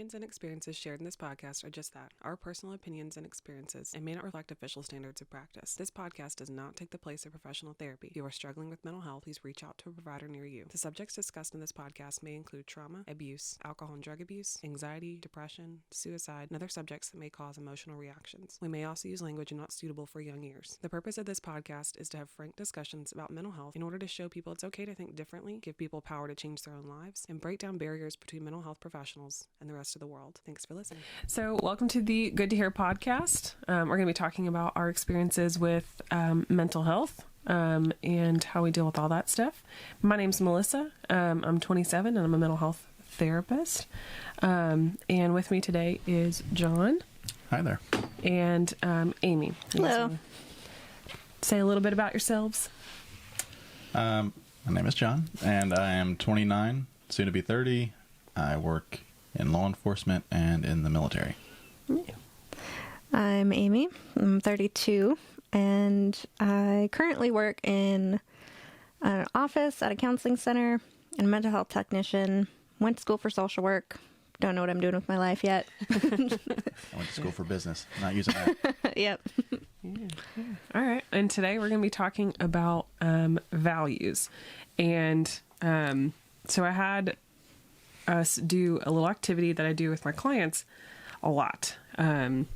opinions and experiences shared in this podcast are just that, our personal opinions and experiences, and may not reflect official standards of practice. This podcast does not take the place of professional therapy. If you are struggling with mental health, please reach out to a provider near you. The subjects discussed in this podcast may include trauma, abuse, alcohol and drug abuse, anxiety, depression, suicide, and other subjects that may cause emotional reactions. We may also use language not suitable for young ears. The purpose of this podcast is to have frank discussions about mental health in order to show people it's okay to think differently, give people power to change their own lives, and break down barriers between mental health professionals and the rest of the world. Thanks for listening. So welcome to the Good to Hear podcast. We're going to be talking about our experiences with mental health and how we deal with all that stuff. My name's Melissa. I'm 27 and I'm a mental health therapist. And with me today is John. Hi there. And Amy. Hello. Say a little bit about yourselves. My name is John, and I am 29, soon to be 30. I work in law enforcement and in the military. Yeah. I'm Amy. I'm 32, and I currently work in an office at a counseling center and a mental health technician. Went to school for social work. Don't know what I'm doing with my life yet. I went to school for business, not using that. Yep. Yeah. All right. And today we're going to be talking about values. And so I had us do a little activity that I do with my clients a lot. And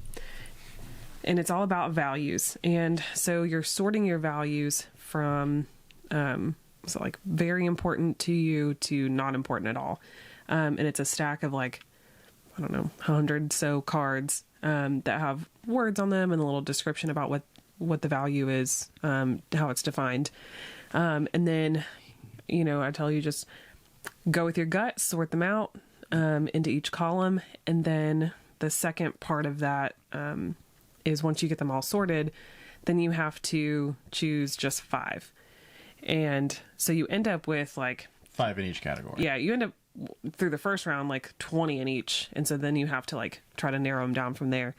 it's all about values. And so you're sorting your values from so like very important to you to not important at all. And it's a stack of like, I don't know, 100 so cards that have words on them and a little description about what the value is, how it's defined. And then, I tell you just go with your gut, sort them out into each column. And then the second part of that is once you get them all sorted, then you have to choose just 5. And so you end up with like 5 in each category. Yeah, you end up through the first round like 20 in each, and so then you have to like try to narrow them down from there.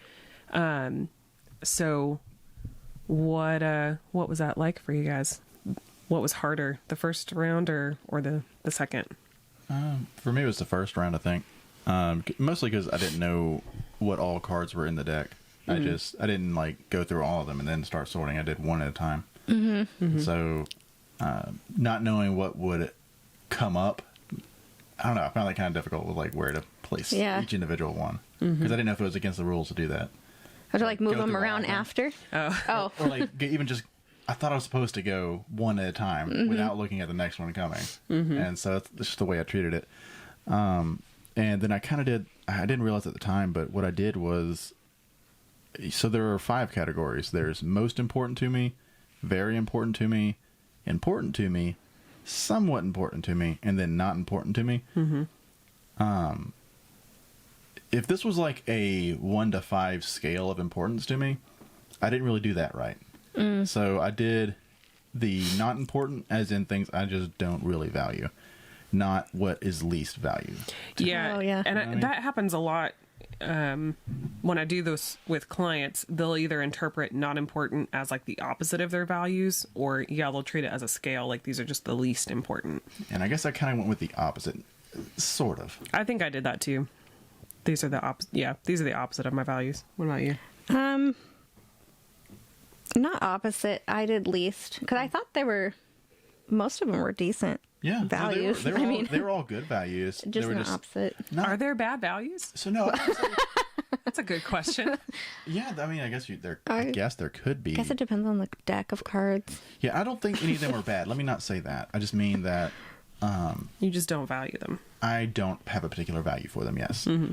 So what was that like for you guys? What was harder, the first round or the second? For me, it was the first round, I think. Mostly because I didn't know what all cards were in the deck. Mm-hmm. I didn't like go through all of them and then start sorting. I did one at a time. Mm-hmm. Mm-hmm. So not knowing what would come up, I don't know. I found that kind of difficult with like where to place each individual one because I didn't know if it was against the rules to do that. Had to like move them around after? Oh. Or like even just, I thought I was supposed to go one at a time without looking at the next one coming. Mm-hmm. And so that's just the way I treated it. And then I didn't realize at the time, but what I did was, so there are 5 categories. There's most important to me, very important to me, somewhat important to me, and then not important to me. Mm-hmm. If this was like a 1 to 5 scale of importance to me, I didn't really do that right. So I did the not important as in things I just don't really value, not what is least valued. Yeah. Oh, yeah. And that happens a lot. When I do this with clients, they'll either interpret not important as like the opposite of their values, or they'll treat it as a scale, like these are just the least important. And I guess I kind of went with the opposite, sort of. I think I did that too. These are the opposite of my values. What about you? Not opposite. I did least because I thought most of them were decent. Yeah, values. So they were all good values. Just the opposite. Are there bad values? So no, that's a good question. Yeah, I mean, I guess there could be. I guess it depends on the deck of cards. Yeah, I don't think any of them are bad. Let me not say that. I just mean that you just don't value them. I don't have a particular value for them. Yes. Mm-hmm.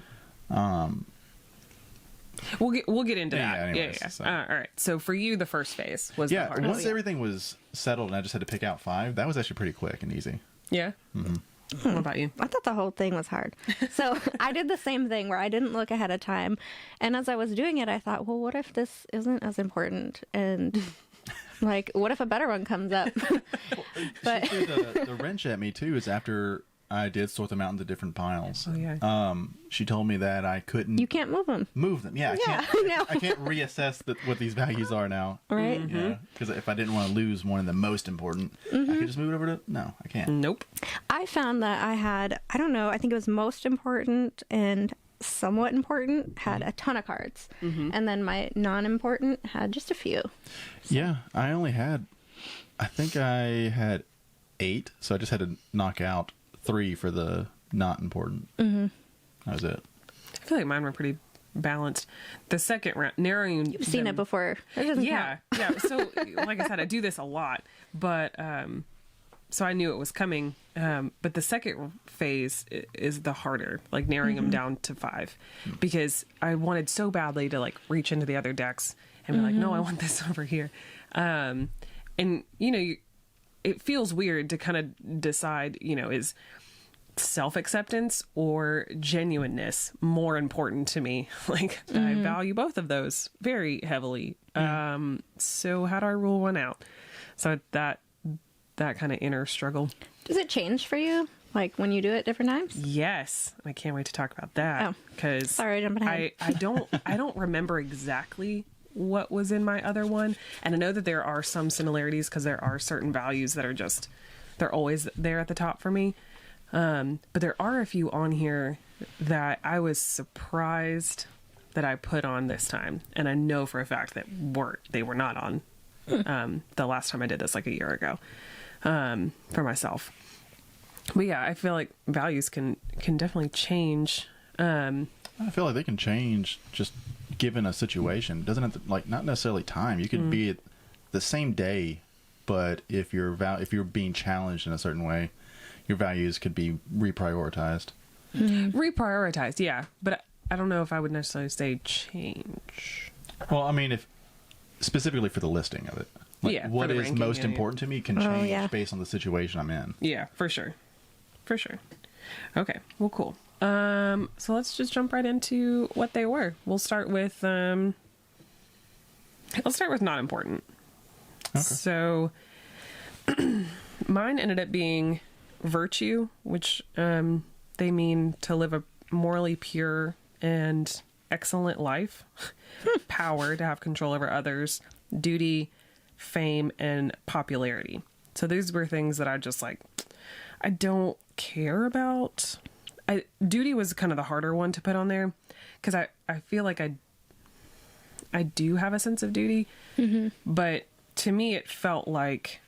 We'll get into that. Anyways, yeah. So. All right. So for you, the first phase was the hardest. Once everything was settled and I just had to pick out 5, that was actually pretty quick and easy. Yeah. Mm-hmm. What about you? I thought the whole thing was hard. So I did the same thing where I didn't look ahead of time, and as I was doing it, I thought, well, what if this isn't as important? And like, what if a better one comes up? But she threw the wrench at me too. Is after I did sort them out into different piles. Oh, yeah. She told me that I couldn't... You can't move them. Yeah, I can't reassess what these values are now. Right. Mm-hmm. Yeah, because if I didn't want to lose one of the most important, I could just move it over to... No, I can't. Nope. I found that I had, I don't know, I think it was most important and somewhat important had a ton of cards. And then my non-important had just a few. So. Yeah, I think I had 8, so I just had to knock out 3 for the not important. That was it. I feel like mine were pretty balanced. The second round, narrowing. You've seen it before. It doesn't count. Yeah. So, like I said, I do this a lot, but so I knew it was coming. But the second phase is the harder, like narrowing them down to 5, because I wanted so badly to like reach into the other decks and be like, no, I want this over here. And it feels weird to kind of decide, is self-acceptance or genuineness more important to me. Like I value both of those very heavily. So how do I rule one out? So that kind of inner struggle. Does it change for you, like when you do it different times? Yes, I can't wait to talk about that. Because sorry, jumping ahead. I don't remember exactly what was in my other one, and I know that there are some similarities because there are certain values that are just they're always there at the top for me. But there are a few on here that I was surprised that I put on this time, and I know for a fact that they were not on the last time I did this, like a year ago, for myself. But yeah, I feel like values can definitely change. I feel like they can change just given a situation. Doesn't have to, like, not necessarily time. You could be at the same day, but if you're being challenged in a certain way, your values could be reprioritized. Reprioritized, yeah. But I don't know if I would necessarily say change. Well, I mean, if specifically for the listing of it. Like, yeah. What is most important to me can change based on the situation I'm in. Yeah, for sure. For sure. Okay, well, cool. So let's just jump right into what they were. We'll start with not important. Okay. So mine ended up being virtue, which they mean to live a morally pure and excellent life, power to have control over others, duty, fame, and popularity. So these were things that I just like, I don't care about. Duty was kind of the harder one to put on there because I feel like I do have a sense of duty, but to me it felt like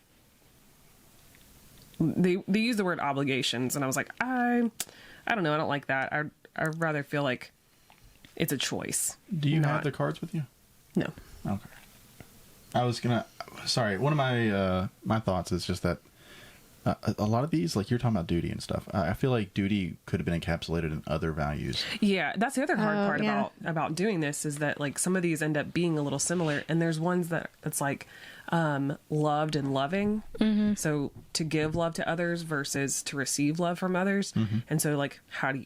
they use the word obligations, and I was like, I don't know, I don't like that. I'd rather feel like it's a choice. Do you have the cards with you? No. Okay. One of my thoughts is just that a lot of these, like you're talking about duty and stuff, I feel like duty could have been encapsulated in other values. Yeah, that's the other hard part about doing this is that like some of these end up being a little similar, and there's ones that's like loved and loving. So to give love to others versus to receive love from others. And so like how do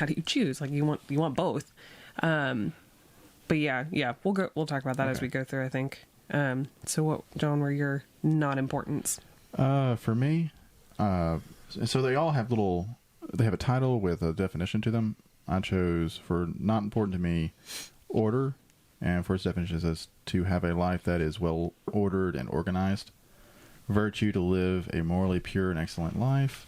you choose? Like you want both. But yeah, we'll talk about that as we go through, I think. So what, John, were your not importance? For me, so they all have they have a title with a definition to them. I chose, for not important to me, order, and for its definition says to have a life that is well ordered and organized. Virtue, to live a morally pure and excellent life.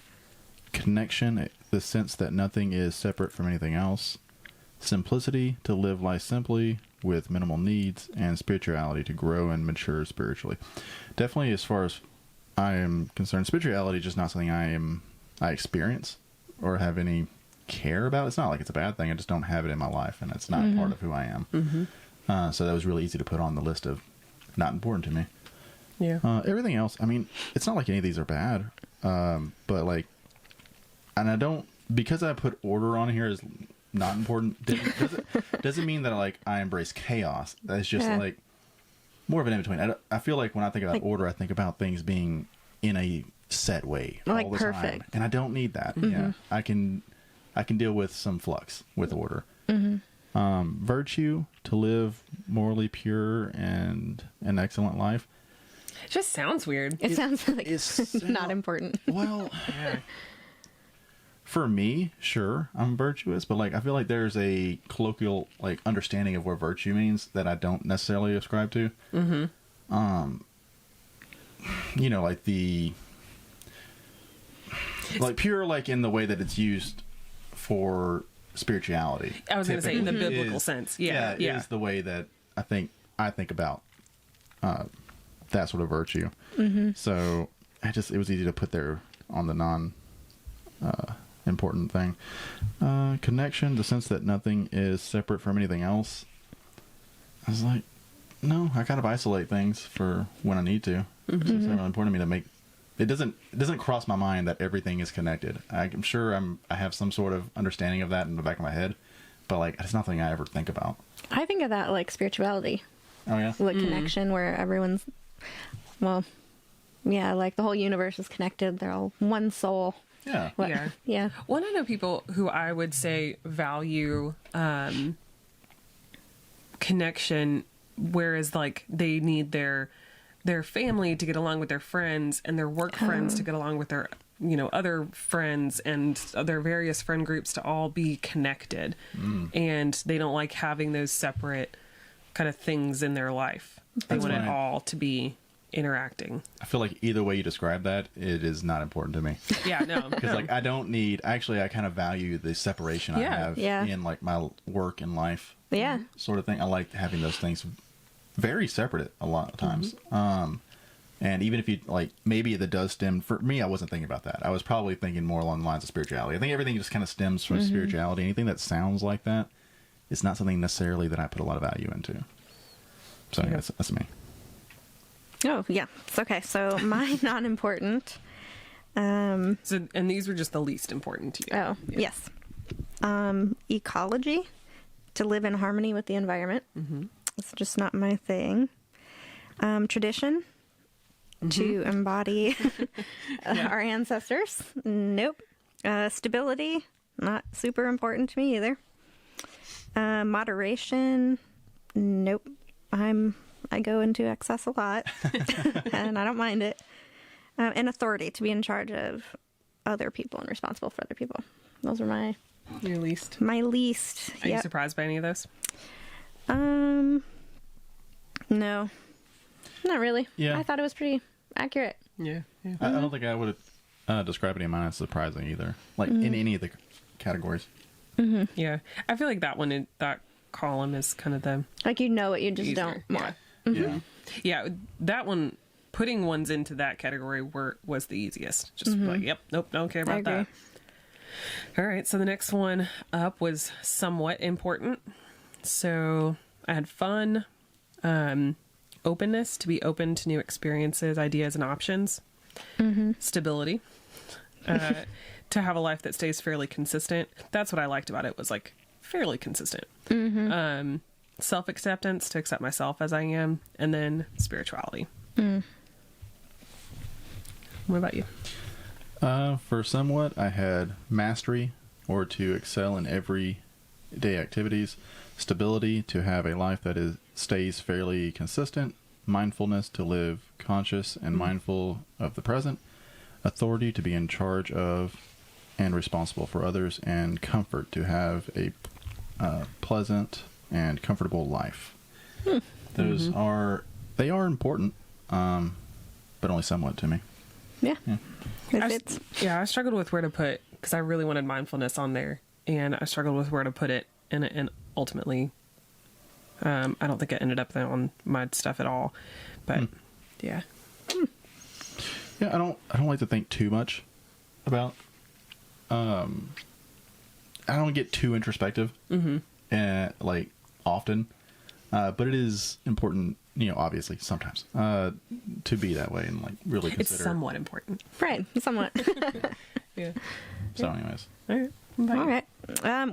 Connection, the sense that nothing is separate from anything else. Simplicity, to live life simply with minimal needs. And spirituality, to grow and mature spiritually. Definitely, as far as I am concerned, spirituality is just not something I experience or have any care about. It's not like it's a bad thing. I just don't have it in my life, and it's not part of who I am. So that was really easy to put on the list of not important to me. Yeah. Everything else, I mean, it's not like any of these are bad, but like, and I don't, because I put order on here as not important, doesn't mean that I embrace chaos. That's just like more of an in-between. I feel like when I think about order, I think about things being in a set way all the perfect time, and I don't need that. Yeah, I can deal with some flux with order. Virtue, to live morally pure and an excellent life. It just sounds weird. It sounds like it's not important. Well, for me, sure, I'm virtuous, but like I feel like there's a colloquial like understanding of what virtue means that I don't necessarily ascribe to. Like the like pure, like in the way that it's used for spirituality. I was going to say in the typically biblical sense. Yeah. It is the way that I think about that sort of virtue. So it was easy to put there on the non important thing. Connection, the sense that nothing is separate from anything else. I was like, no, I kind of isolate things for when I need to. It's not really important to me to make. It doesn't cross my mind that everything is connected. I'm sure I have some sort of understanding of that in the back of my head, but like it's nothing I ever think about. I think of that like spirituality. Oh yeah, like connection where everyone's, well, yeah, like the whole universe is connected. They're all one soul. yeah. What? Yeah. Yeah. Well, I know people who I would say value connection, whereas like they need their family to get along with their friends and their work friends to get along with their other friends and their various friend groups to all be connected. And they don't like having those separate kind of things in their life. They want it all to be interacting. I feel like either way you describe that, it is not important to me. Yeah, no. Because like I don't need. Actually, I kind of value the separation I have in like my work and life. Yeah. Sort of thing. I like having those things very separate a lot of times. And even if you like, maybe that does stem for me. I wasn't thinking about that. I was probably thinking more along the lines of spirituality. I think everything just kind of stems from spirituality. Anything that sounds like that, it's not something necessarily that I put a lot of value into. So yeah, that's me. Oh yeah. It's okay. So my not important. And these were just the least important to you. Oh yes. Ecology, to live in harmony with the environment. It's just not my thing. Tradition, to embody our ancestors. Nope. Stability, not super important to me either. Moderation, nope. I go into excess a lot, and I don't mind it. And authority, to be in charge of other people and responsible for other people. Those are Your least. my least. Are you surprised by any of those? No, not really. Yeah. I thought it was pretty accurate. Yeah. I don't think I would describe any of mine as surprising either. Like in any of the categories. Yeah. I feel like that column is kind of the Like what you just easier. don't want. Yeah. Yeah, that one, putting ones into that category was the easiest. Just like, yep, nope, don't care about agree. that. All right, so the next one up was somewhat important. So I had fun, openness, to be open to new experiences, ideas, and options. Stability, to have a life that stays fairly consistent. That's what I liked about it, was like fairly consistent. Self-acceptance, to accept myself as I am, and then spirituality. What about you? For somewhat, I had mastery, or to excel in everyday activities. Stability, to have a life that stays fairly consistent. Mindfulness, to live conscious and mindful of the present. Authority, to be in charge of and responsible for others. And comfort, to have a pleasant and comfortable life. Those are important, but only somewhat to me. Yeah. I struggled with where to put, because I really wanted mindfulness on there, and I struggled with where to put it, and ultimately, I don't think it ended up on my stuff at all. But yeah. Yeah, I don't like to think too much about. I don't get too introspective, like often, but it is important, obviously sometimes, to be that way and like really consider. It's somewhat important, Right. Somewhat. yeah. So, anyways, All right. All right.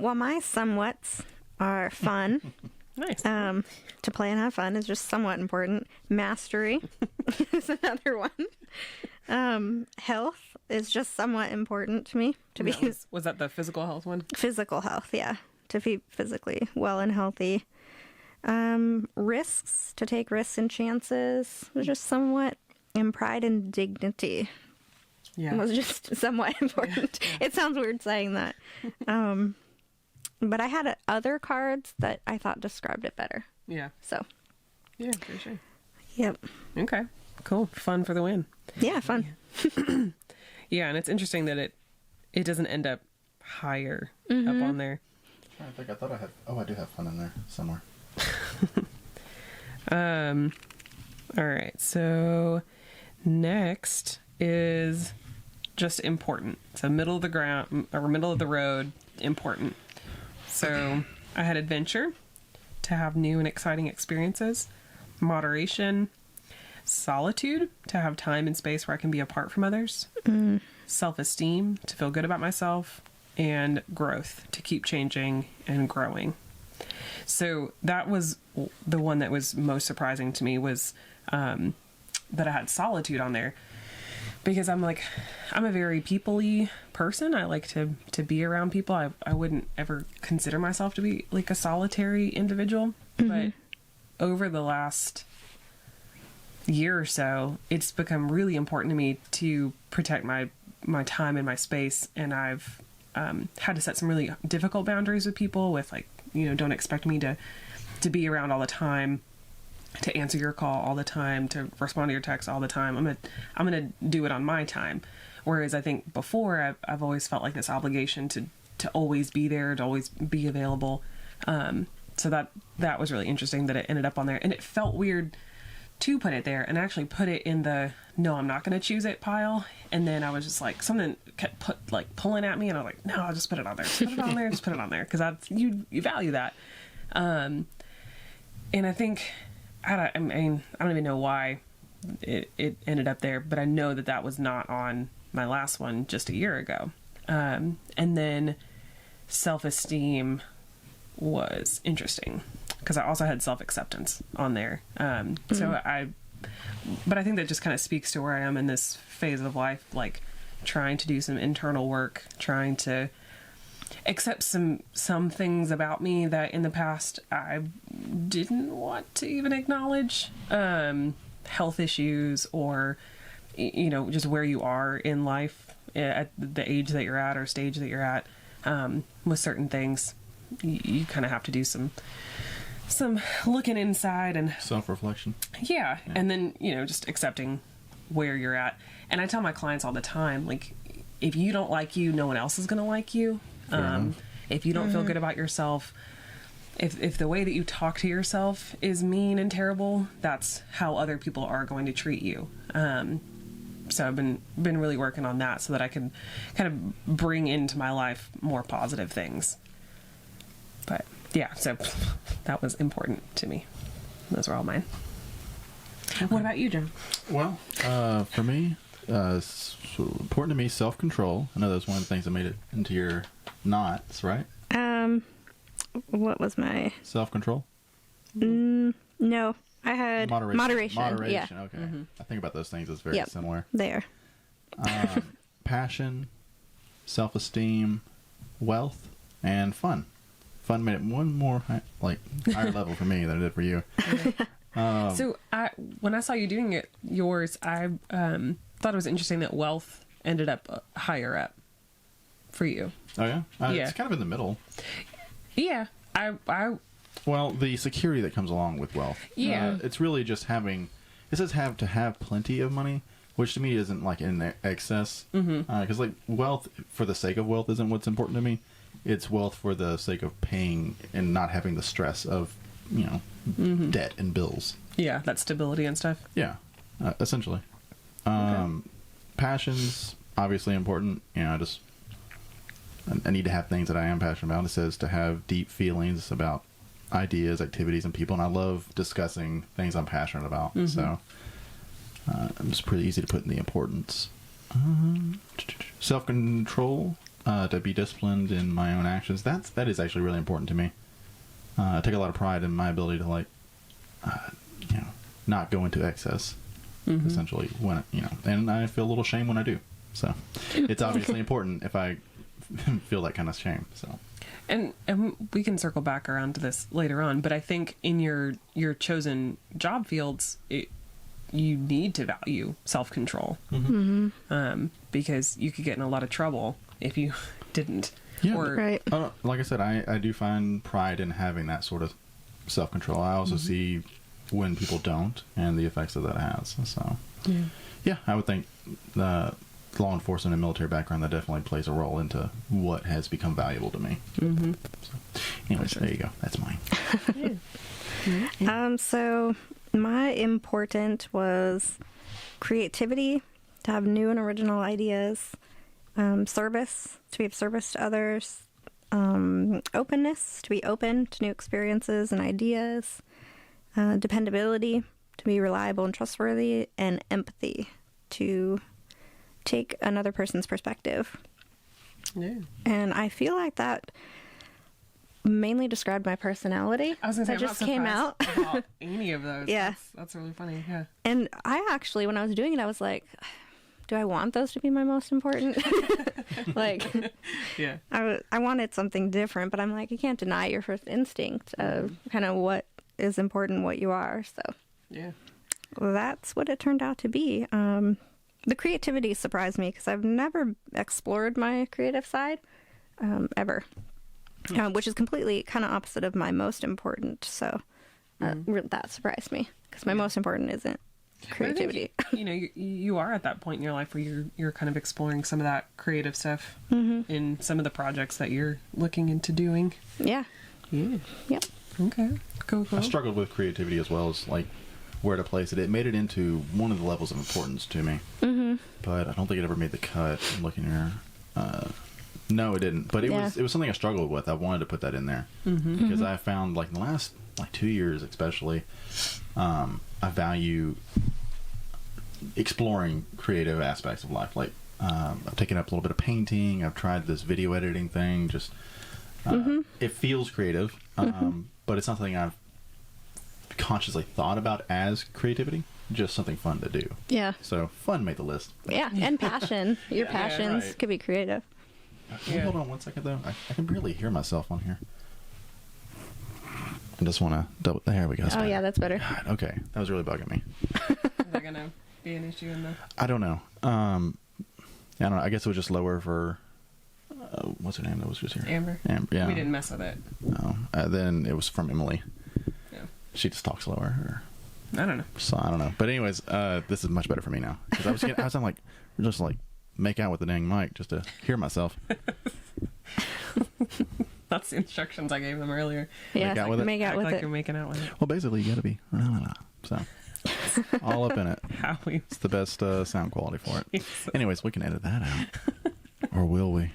Well, my somewhats are fun. Nice. To play and have fun is just somewhat important. Mastery is another one. Health is just somewhat important to me. Was that the physical health one? Physical health, yeah. To be physically well and healthy. Risks, to take risks and chances, was just somewhat. And pride and dignity was just somewhat important. It sounds weird saying that. But I had other cards that I thought described it better. Yeah. So. Yeah, for sure. Yep. Okay. Cool. Fun for the win. Yeah, fun. Yeah, and it's interesting that it doesn't end up higher up on there. I think I thought I had. Oh, I do have fun in there somewhere. All right. So next is just important. So middle of the ground or middle of the road, important. So I had adventure, to have new and exciting experiences, moderation, solitude, to have time and space where I can be apart from others, self-esteem, to feel good about myself, and growth, to keep changing and growing. So that was the one that was most surprising to me, was that I had solitude on there, because I'm a very people-y person. I like to be around people. I wouldn't ever consider myself to be like a solitary individual, but over the last year or so, it's become really important to me to protect my time and my space, and I've had to set some really difficult boundaries with people, with don't expect me to be around all the time, to answer your call all the time, to respond to your text all the time. I'm gonna do it on my time. Whereas I think before I've always felt like this obligation to always be there, to always be available. So that was really interesting that it ended up on there, and it felt weird to put it there, and actually put it in the no, I'm not going to choose it pile. And then I was just like, something kept pulling at me, and I was like, no, I'll just put it on there. Just put it on there. Just put it on there, because you value that. And I think I don't even know why it ended up there, but I know that was not on my last one just a year ago. And then self-esteem was interesting, because I also had self-acceptance on there. But I think that just kind of speaks to where I am in this phase of life, like trying to do some internal work, trying to accept some things about me that in the past I didn't want to even acknowledge. Health issues, or just where you are in life at the age that you're at, or stage that you're at, with certain things. You kind of have to do some looking inside and self-reflection. Yeah. And then, just accepting where you're at. And I tell my clients all the time, like, if you don't like you, no one else is going to like you. If you don't feel good about yourself, if the way that you talk to yourself is mean and terrible, that's how other people are going to treat you. So I've been really working on that, so that I can kind of bring into my life more positive things. But yeah, so that was important to me. Those were all mine. Okay. What about you, Jim? Well, for me, important to me, self-control. I know that's one of the things that made it into your knots, right? What was my self-control? No, I had moderation. Yeah. Okay. I think about those things as very similar. They are. Passion, self-esteem, wealth, and fun. Fun made it one more higher level for me than it did for you. So when I saw you doing yours, I thought it was interesting that wealth ended up higher up for you. Oh yeah? It's kind of in the middle. Yeah. Well, the security that comes along with wealth. Yeah. It's really just having... It says to have plenty of money, which to me isn't in excess. Because wealth for the sake of wealth isn't what's important to me. It's wealth for the sake of paying and not having the stress of, debt and bills. Yeah, that stability and stuff. Yeah, essentially. Passions, obviously important. I need to have things that I am passionate about. It says to have deep feelings about ideas, activities, and people. And I love discussing things I'm passionate about. So it's pretty easy to put in the importance. Self-control. To be disciplined in my own actions. That is actually really important to me. I take a lot of pride in my ability to not go into excess. Essentially, when and I feel a little shame when I do. So it's obviously important if I feel that kind of shame. So and we can circle back around to this later on, but I think in your chosen job fields, you need to value self-control, because you could get in a lot of trouble if you didn't. Yeah, right. Like I said, I do find pride in having that sort of self-control. I also see when people don't and the effects that has. So, yeah, I would think the law enforcement and military background, that definitely plays a role into what has become valuable to me. So, Anyways, there you go. That's mine. So my important was creativity, to have new and original ideas, service, to be of service to others, openness, to be open to new experiences and ideas, dependability, to be reliable and trustworthy, and empathy, to take another person's perspective. Yeah. And I feel like that mainly described my personality. I was going to say, that I'm just not came surprised out. about any of those. Yeah. That's really funny. Yeah. And I actually, when I was doing it, I was like, do I want those to be my most important? Like, Yeah. I wanted something different, but I'm like, you can't deny your first instinct of kind of what is important, what you are. So Yeah. that's what it turned out to be. The creativity surprised me because I've never explored my creative side ever, which is completely kind of opposite of my most important. So that surprised me because my most important isn't creativity. I think, you are at that point in your life where you're kind of exploring some of that creative stuff in some of the projects that you're looking into doing. Yeah. Yeah. Yep. Okay. Cool. I struggled with creativity as well as like where to place it. It made it into one of the levels of importance to me, but I don't think it ever made the cut. I'm looking here. No, it didn't. But it was something I struggled with. I wanted to put that in there because I found like in the last 2 years, especially, I value exploring creative aspects of life. Like I've taken up a little bit of painting. I've tried this video editing thing. Just it feels creative, but it's not something I've consciously thought about as creativity. Just something fun to do. Yeah. So fun made the list. Yeah. And passion. Your passions right. could be creative. Hold on one second though. I can barely hear myself on here. I just want to double. There we go. Oh, yeah, that's better. God, okay, that was really bugging me. Is that gonna be an issue in the? I don't know. I don't know. I guess it was just lower for. What's her name that was just here? Amber. Yeah. We didn't mess with it. No. Then it was from Emily. Yeah. She just talks lower. I don't know. So I don't know. But anyways, this is much better for me now because I was like just like make out with the dang mic just to hear myself. That's the instructions I gave them earlier. Yeah. Make out with it? Make out Act with like it. you're making out with it. Well, basically, you got to be so all up in it. How we? It's the best sound quality for it. Anyways, we can edit that out, or will we?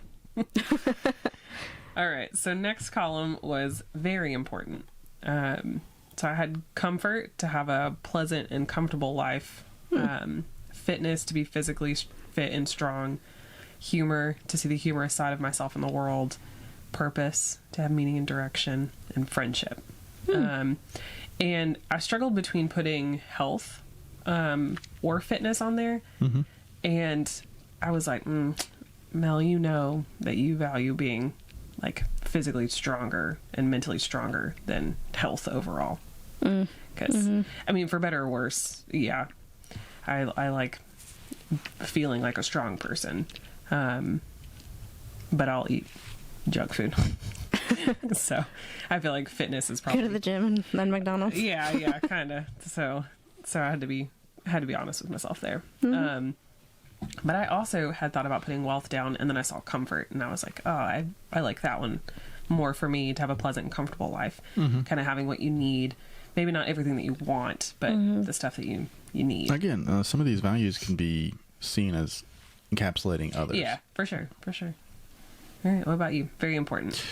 All right. So next column was very important. So I had comfort, to have a pleasant and comfortable life, fitness, to be physically fit and strong, humor, to see the humorous side of myself in the world, purpose, to have meaning and direction, and friendship. And I struggled between putting health or fitness on there. And I was like, Mel, you know that you value being like physically stronger and mentally stronger than health overall. Because, I mean, for better or worse, yeah, I like feeling like a strong person. But I'll eat junk food. So I feel like fitness is probably Go to the gym and then McDonald's. yeah, kind of. So I had to be honest with myself there. But I also had thought about putting wealth down, and then I saw comfort, and I was like, oh, I like that one more for me, to have a pleasant and comfortable life, kind of having what you need. Maybe not everything that you want, but the stuff that you need. Again, some of these values can be seen as encapsulating others. Yeah, for sure. All right, what about you? Very important.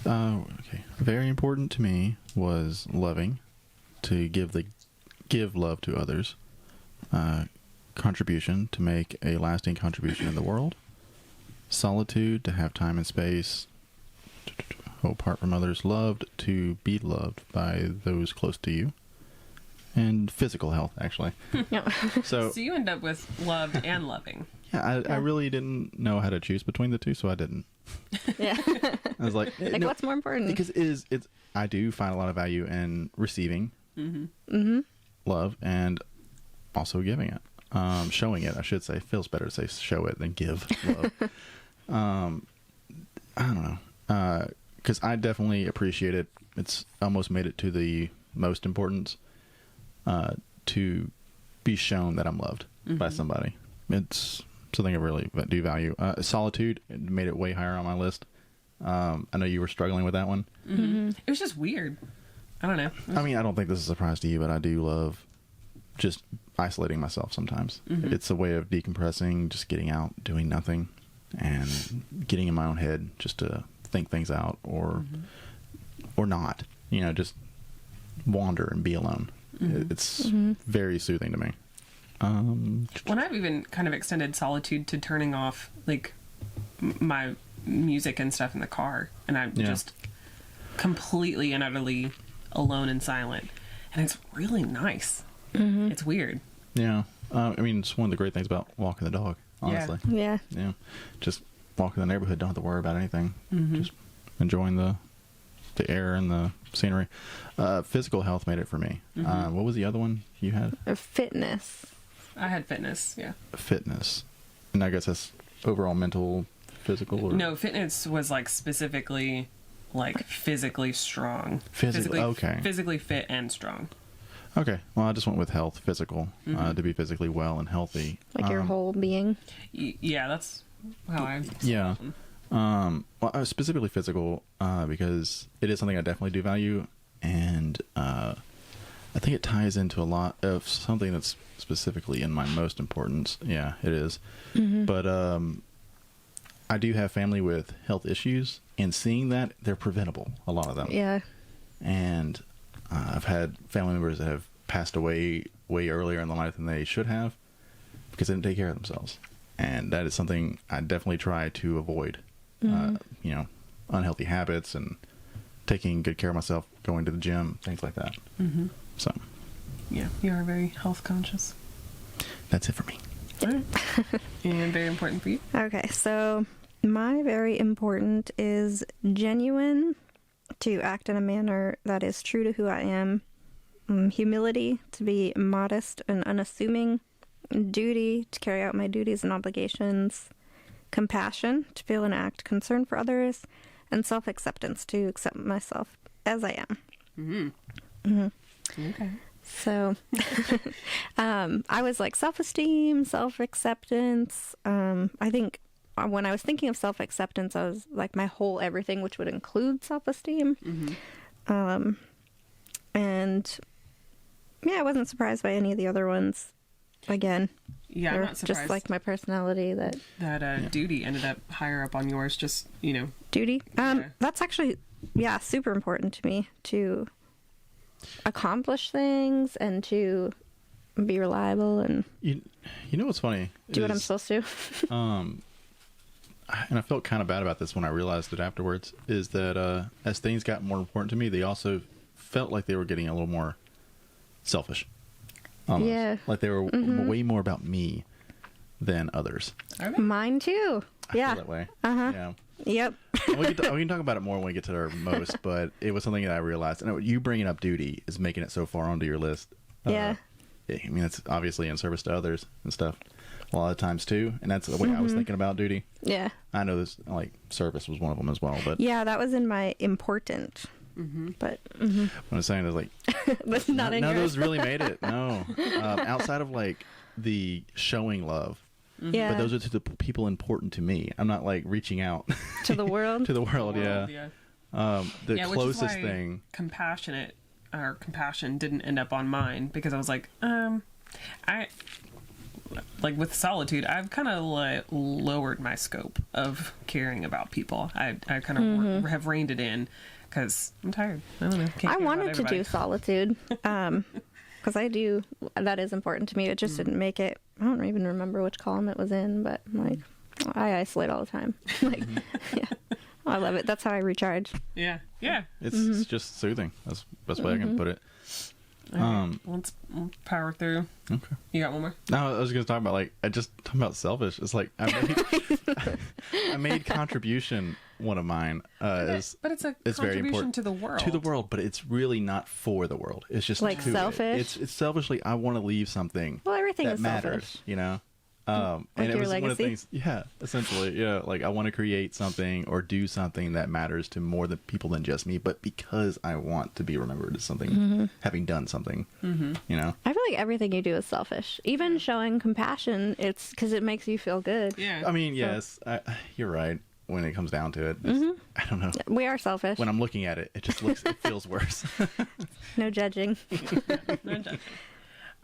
Okay. Very important to me was loving, to give love to others. Contribution, to make a lasting contribution in the world. Solitude, to have time and space apart from others. Loved, to be loved by those close to you. And physical health, actually. Yeah. So you end up with loved and loving. yeah, I really didn't know how to choose between the two, so I didn't. Yeah. I was like, Like, no, what's more important? because it's I do find a lot of value in receiving love and also giving it. Showing it, I should say. Feels better to say show it than give love. I don't know. Because I definitely appreciate it. It's almost made it to the most importance to be shown that I'm loved by somebody. It's something I really do value. Solitude, it made it way higher on my list. I know you were struggling with that one. It was just weird. I don't know. I mean, I don't think this is a surprise to you, but I do love just isolating myself sometimes. It's a way of decompressing, just getting out, doing nothing, and getting in my own head just to think things out or not. You know, just wander and be alone. It's very soothing to me. When I've even kind of extended solitude to turning off like my music and stuff in the car, and I'm just completely and utterly alone and silent, and it's really nice. It's weird. Yeah. I mean, it's one of the great things about walking the dog, honestly. Yeah. Yeah. Just walking the neighborhood, don't have to worry about anything. Just enjoying the air and the scenery. Physical health made it for me. What was the other one you had? Fitness. I had fitness, yeah. Fitness. And I guess that's overall mental, physical? Or? No, fitness was like specifically like physically strong. Okay. Physically fit and strong. Okay. Well, I just went with health, physical, to be physically well and healthy. Like your whole being. Yeah, that's how I... Yeah. Well, specifically physical, because it is something I definitely do value, and I think it ties into a lot of something that's specifically in my most importance. Yeah, it is. But I do have family with health issues, and seeing that, they're preventable, a lot of them. Yeah. And I've had family members that have passed away way earlier in their life than they should have because they didn't take care of themselves. And that is something I definitely try to avoid. You know, unhealthy habits and taking good care of myself, going to the gym, things like that. So, yeah, you are very health conscious. That's it for me. All right. And very important for you. Okay, so my very important is genuine, to act in a manner that is true to who I am, humility, to be modest and unassuming, duty, to carry out my duties and obligations, compassion, to feel and act concern for others, and self-acceptance, to accept myself as I am. Okay. So, I was like self-esteem, self-acceptance. I think when I was thinking of self-acceptance, I was like my whole everything, which would include self-esteem. And yeah, I wasn't surprised by any of the other ones. Again, yeah, I'm not surprised. Just like my personality that duty ended up higher up on yours. Just duty. That's actually super important to me, to accomplish things and to be reliable and you know what's funny? Do what I'm supposed to. And I felt kind of bad about this when I realized it afterwards, is that as things got more important to me, they also felt like they were getting a little more selfish. Almost. Yeah. Like they were way more about me than others. Mine too. I feel that way. Yeah. Yep. We can talk about it more when we get to our most, but it was something that I realized. And you bringing up duty is making it so far onto your list. Yeah. I mean, it's obviously in service to others and stuff a lot of times too. And that's the way I was thinking about duty. Yeah. I know this, like, service was one of them as well, but yeah, that was in my important. But what I'm saying is, like, but not in none of yours. those really made it. No, outside of like the showing love. Yeah. But those are to the people important to me. I'm not like reaching out to the world. To the world, yeah. The closest thing. Compassion didn't end up on mine because I was like, I like with solitude, I've kind of like lowered my scope of caring about people. I kind of have reined it in because I'm tired. I don't know. I wanted to do solitude because I do. That is important to me. It just didn't make it. I don't even remember which column it was in, but like I isolate all the time. Like, yeah, I love it. That's how I recharge. Yeah. It's just soothing. That's the best way I can put it. Right. Let's power through. Okay. You got one more? No, I was going to talk about talking about selfish. It's like I made contribution one of mine. But it's a contribution very important to the world. To the world, but it's really not for the world. It's just like selfish. It's selfishly. I want to leave something. Well, everything that is matters. Selfish. You know. Like and it your was legacy? one of the things. Yeah, essentially. Yeah, like I want to create something or do something that matters to more than people than just me, but because I want to be remembered as something, having done something. You know. I feel like everything you do is selfish. Even showing compassion, it's because it makes you feel good. Yeah. I mean, yes, you're right. when it comes down to it. I don't know. We are selfish. When I'm looking at it, it feels worse. No judging. No judging.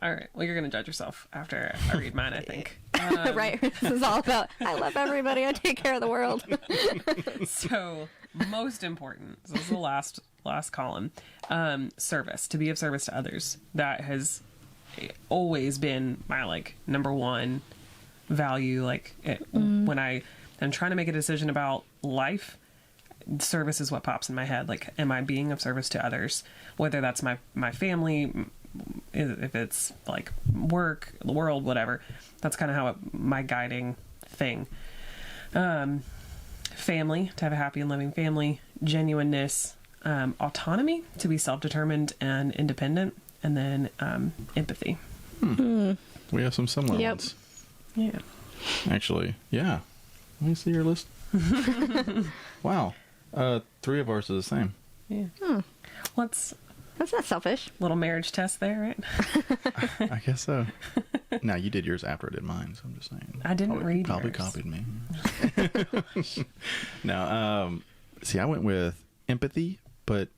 All right. Well, you're going to judge yourself after I read mine, I think. Right. This is all about, I love everybody. I take care of the world. So, most important. So this is the last column. Service. To be of service to others. That has always been my, like, number one value. Like, when I am trying to make a decision about life, service is what pops in my head. Like, am I being of service to others? Whether that's my family, if it's like work, the world, whatever. That's kind of how my guiding thing. Family, to have a happy and loving family. Genuineness. Autonomy, to be self-determined and independent. And then empathy. We have some similar Yep. ones. Yeah. Actually, yeah. Let me see your list. Wow. 3 of ours are the same. Yeah. Let's That's not selfish. little marriage test there, right? I guess so. Now, you did yours after I did mine, so I'm just saying. I didn't read Probably yours. copied me. No, see, I went with empathy, but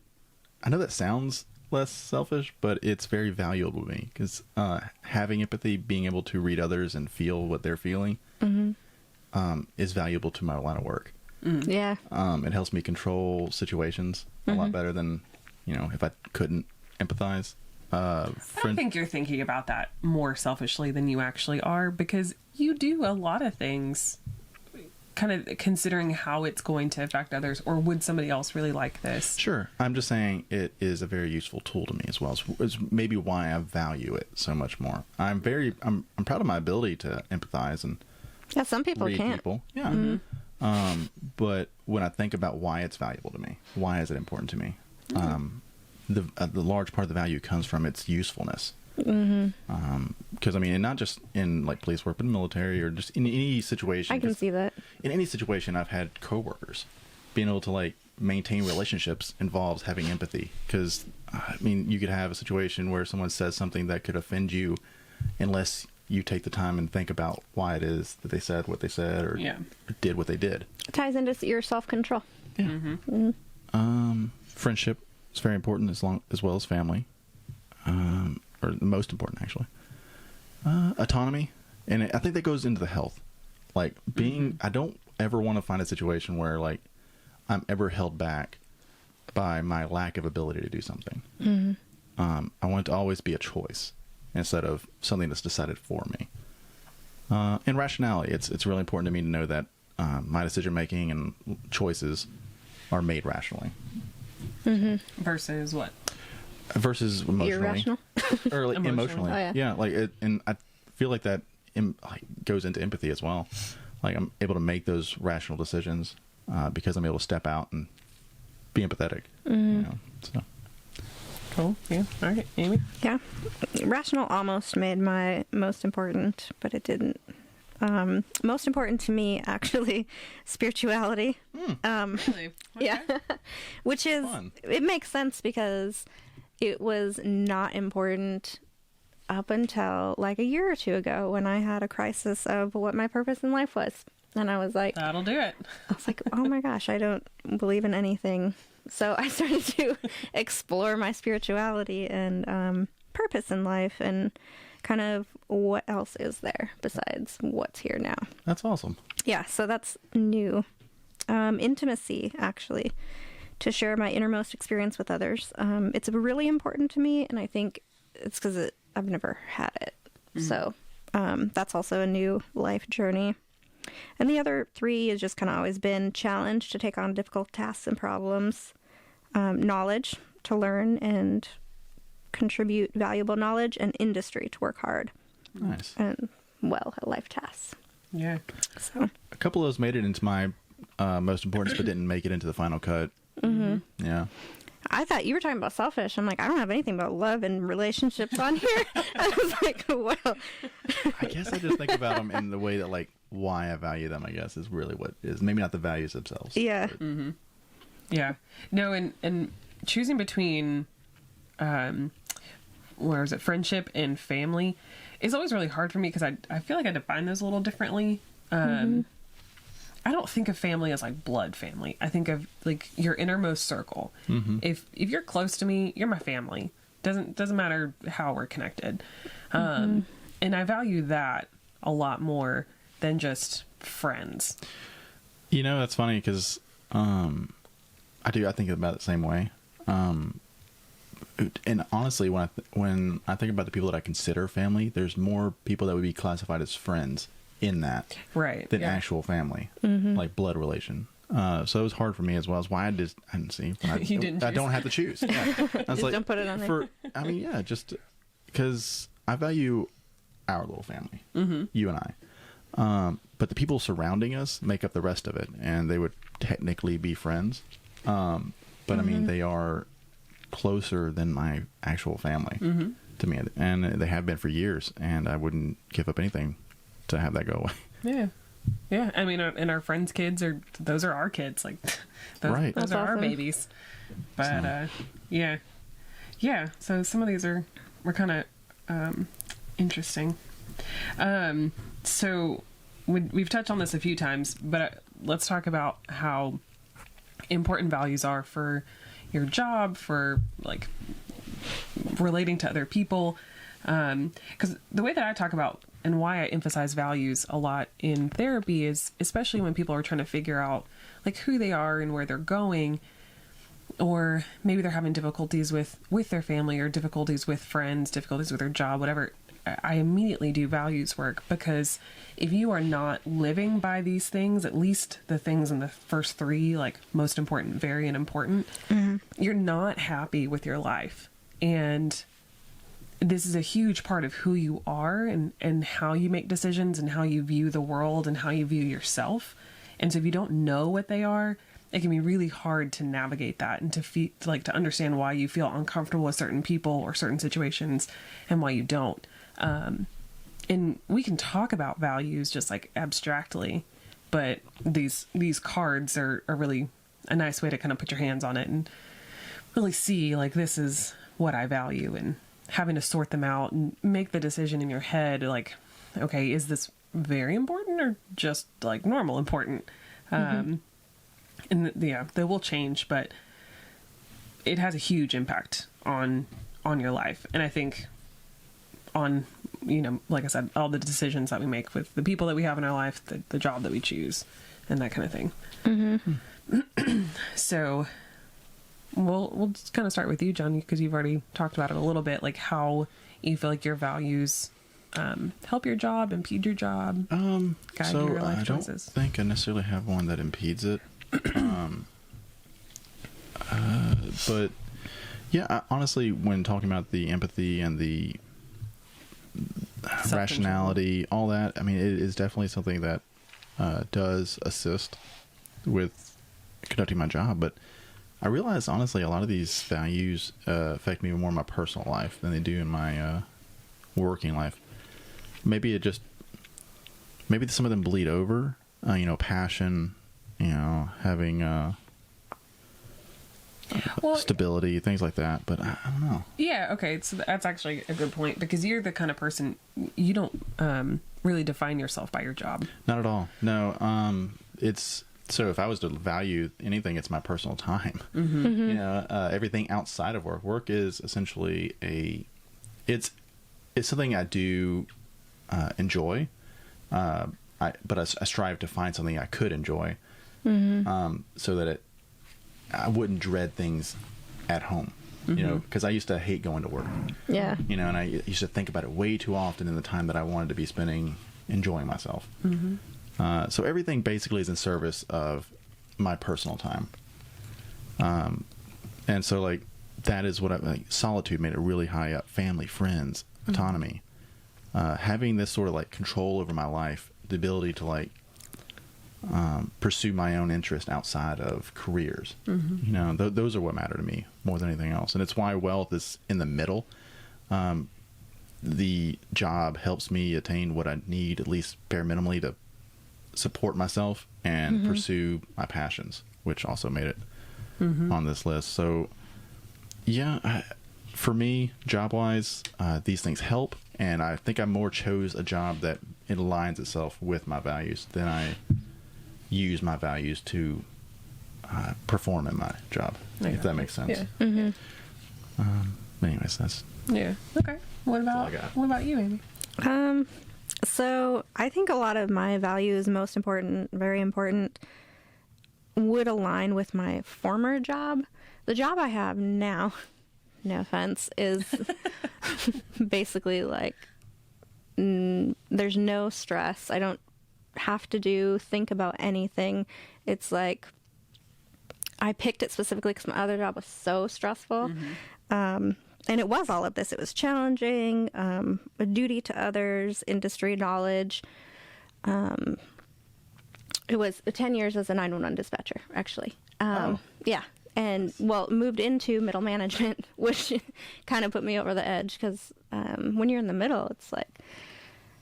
I know that sounds less selfish, but it's very valuable to me because having empathy, being able to read others and feel what they're feeling, is valuable to my line of work. Yeah. It helps me control situations a lot better than, if I couldn't empathize. I think you're thinking about that more selfishly than you actually are, because you do a lot of things kind of considering how it's going to affect others, or would somebody else really like this? Sure. I'm just saying it is a very useful tool to me as well. It's maybe why I value it so much more. I'm proud of my ability to empathize and Yeah, some people read can't. people. Yeah. But when I think about why it's valuable to me, why is it important to me? The large part of the value comes from its usefulness. Because and not just in like police work, but in military or just in any situation. I can see that. In any situation, I've had coworkers. Being able to like maintain relationships involves having empathy. Because you could have a situation where someone says something that could offend you, unless you take the time and think about why it is that they said what they said or did what they did. It ties into your self-control. Yeah. Friendship is very important as well as family. Or the most important, actually. Autonomy. And I think that goes into the health. Like, I don't ever want to find a situation where, like, I'm ever held back by my lack of ability to do something. I want it to always be a choice instead of something that's decided for me. And rationality. It's really important to me to know that my decision-making and choices are made rationally. Versus what? Versus emotionally. Irrational. Or like emotionally. Oh, yeah. Yeah, like and I feel like that goes into empathy as well. Like I'm able to make those rational decisions because I'm able to step out and be empathetic. So. Cool. Yeah. All right, Amy. Yeah. Rational almost made my most important, but it didn't. Most important to me, actually, spirituality. Really? Yeah. Which is, Fun. it makes sense because it was not important up until like a year or two ago when I had a crisis of what my purpose in life was. And I was like, That'll do it. I was like, oh my gosh, I don't believe in anything. So I started to explore my spirituality and purpose in life and kind of what else is there besides what's here now. That's awesome. Yeah, so that's new. Intimacy, actually, to share my innermost experience with others. It's really important to me, and I think it's because I've never had it. So that's also a new life journey. And the other 3 has just kind of always been challenge to take on difficult tasks and problems, knowledge to learn and contribute valuable knowledge, and industry to work hard. Nice. And at life tasks. Yeah. So A couple of those made it into my most important, but didn't make it into the final cut. Yeah. I thought you were talking about selfish. I'm like, I don't have anything about love and relationships on here. I was like, well. I guess I just think about them in the way that, like, why I value them, I guess, is really what is. Maybe not the values themselves. Yeah. But, Yeah. No, and choosing between, where is it, friendship and family is always really hard for me because I feel like I define those a little differently. I don't think of family as like blood family. I think of like your innermost circle. If you're close to me, you're my family. Doesn't matter how we're connected. And I value that a lot more than just friends. You know, that's funny because I think about it the same way. And honestly, when I think about the people that I consider family, there's more people that would be classified as friends in that, right? Than actual family, like blood relation. So it was hard for me as well. As why I didn't see. You didn't. I don't have to choose. Yeah. I was Just don't put it on there. I mean, yeah, just because I value our little family, you and I. But the people surrounding us make up the rest of it, and they would technically be friends. But I mean, they are closer than my actual family to me, and they have been for years, and I wouldn't give up anything to have that go away. Yeah. I mean, and our friends' kids those are our kids, like those, right. Those That's are our awesome. babies. But yeah. So some of these were kind of interesting. So we've touched on this a few times, but let's talk about how important values are for your job, for like relating to other people. Because the way that I talk about and why I emphasize values a lot in therapy is especially when people are trying to figure out like who they are and where they're going, or maybe they're having difficulties with their family or difficulties with friends, difficulties with their job, whatever. I immediately do values work, because if you are not living by these things, at least the things in the first three, like most important, very important, you're not happy with your life. And this is a huge part of who you are and how you make decisions and how you view the world and how you view yourself. And so if you don't know what they are, it can be really hard to navigate that and to understand why you feel uncomfortable with certain people or certain situations and why you don't. And we can talk about values just like abstractly, but these cards are really a nice way to kind of put your hands on it and really see like, this is what I value, and having to sort them out and make the decision in your head. Like, okay, is this very important or just like normal important? And they will change, but it has a huge impact on your life. And I think on, like I said, all the decisions that we make with the people that we have in our life, the job that we choose, and that kind of thing. So we'll just kind of start with you, John, because you've already talked about it a little bit, like how you feel like your values help your job, impede your job, guide your life choices. I don't think I necessarily have one that impedes it. But yeah, honestly, when talking about the empathy and the rationality, all that, I mean, it is definitely something that does assist with conducting my job. But I realize, honestly, a lot of these values affect me more in my personal life than they do in my working life. Maybe some of them bleed over, passion, having stability, things like that. But I don't know. Yeah, okay, so that's actually a good point, because you're the kind of person, you don't really define yourself by your job. Not at all. No. So if I was to value anything, it's my personal time. Everything outside of work. Work is essentially it's something I do enjoy, but I strive to find something I could enjoy, so that I wouldn't dread things at home. Because I used to hate going to work. Yeah. And I used to think about it way too often in the time that I wanted to be spending enjoying myself. So everything basically is in service of my personal time. And so like, that is what solitude made it really high up. Family, friends, autonomy, having this sort of like control over my life, the ability to like, pursue my own interest outside of careers. Those are what matter to me more than anything else. And it's why wealth is in the middle. The job helps me attain what I need, at least bare minimally, to support myself and pursue my passions, which also made it on this list. So yeah, for me, job wise, these things help. And I think I more chose a job that it aligns itself with my values than I use my values to perform in my job, if that makes sense. Yeah. Anyways, that's Yeah. Okay. What all I about got. what about you, Amy? So I think a lot of my values, most important, very important, would align with my former job. The job I have now, no offense, is basically like there's no stress. I don't have to think about anything. It's like I picked it specifically because my other job was so stressful. And it was all of this. It was challenging, a duty to others, industry knowledge. It was 10 years as a 911 dispatcher, actually. Yeah. And, moved into middle management, which kind of put me over the edge because when you're in the middle, it's like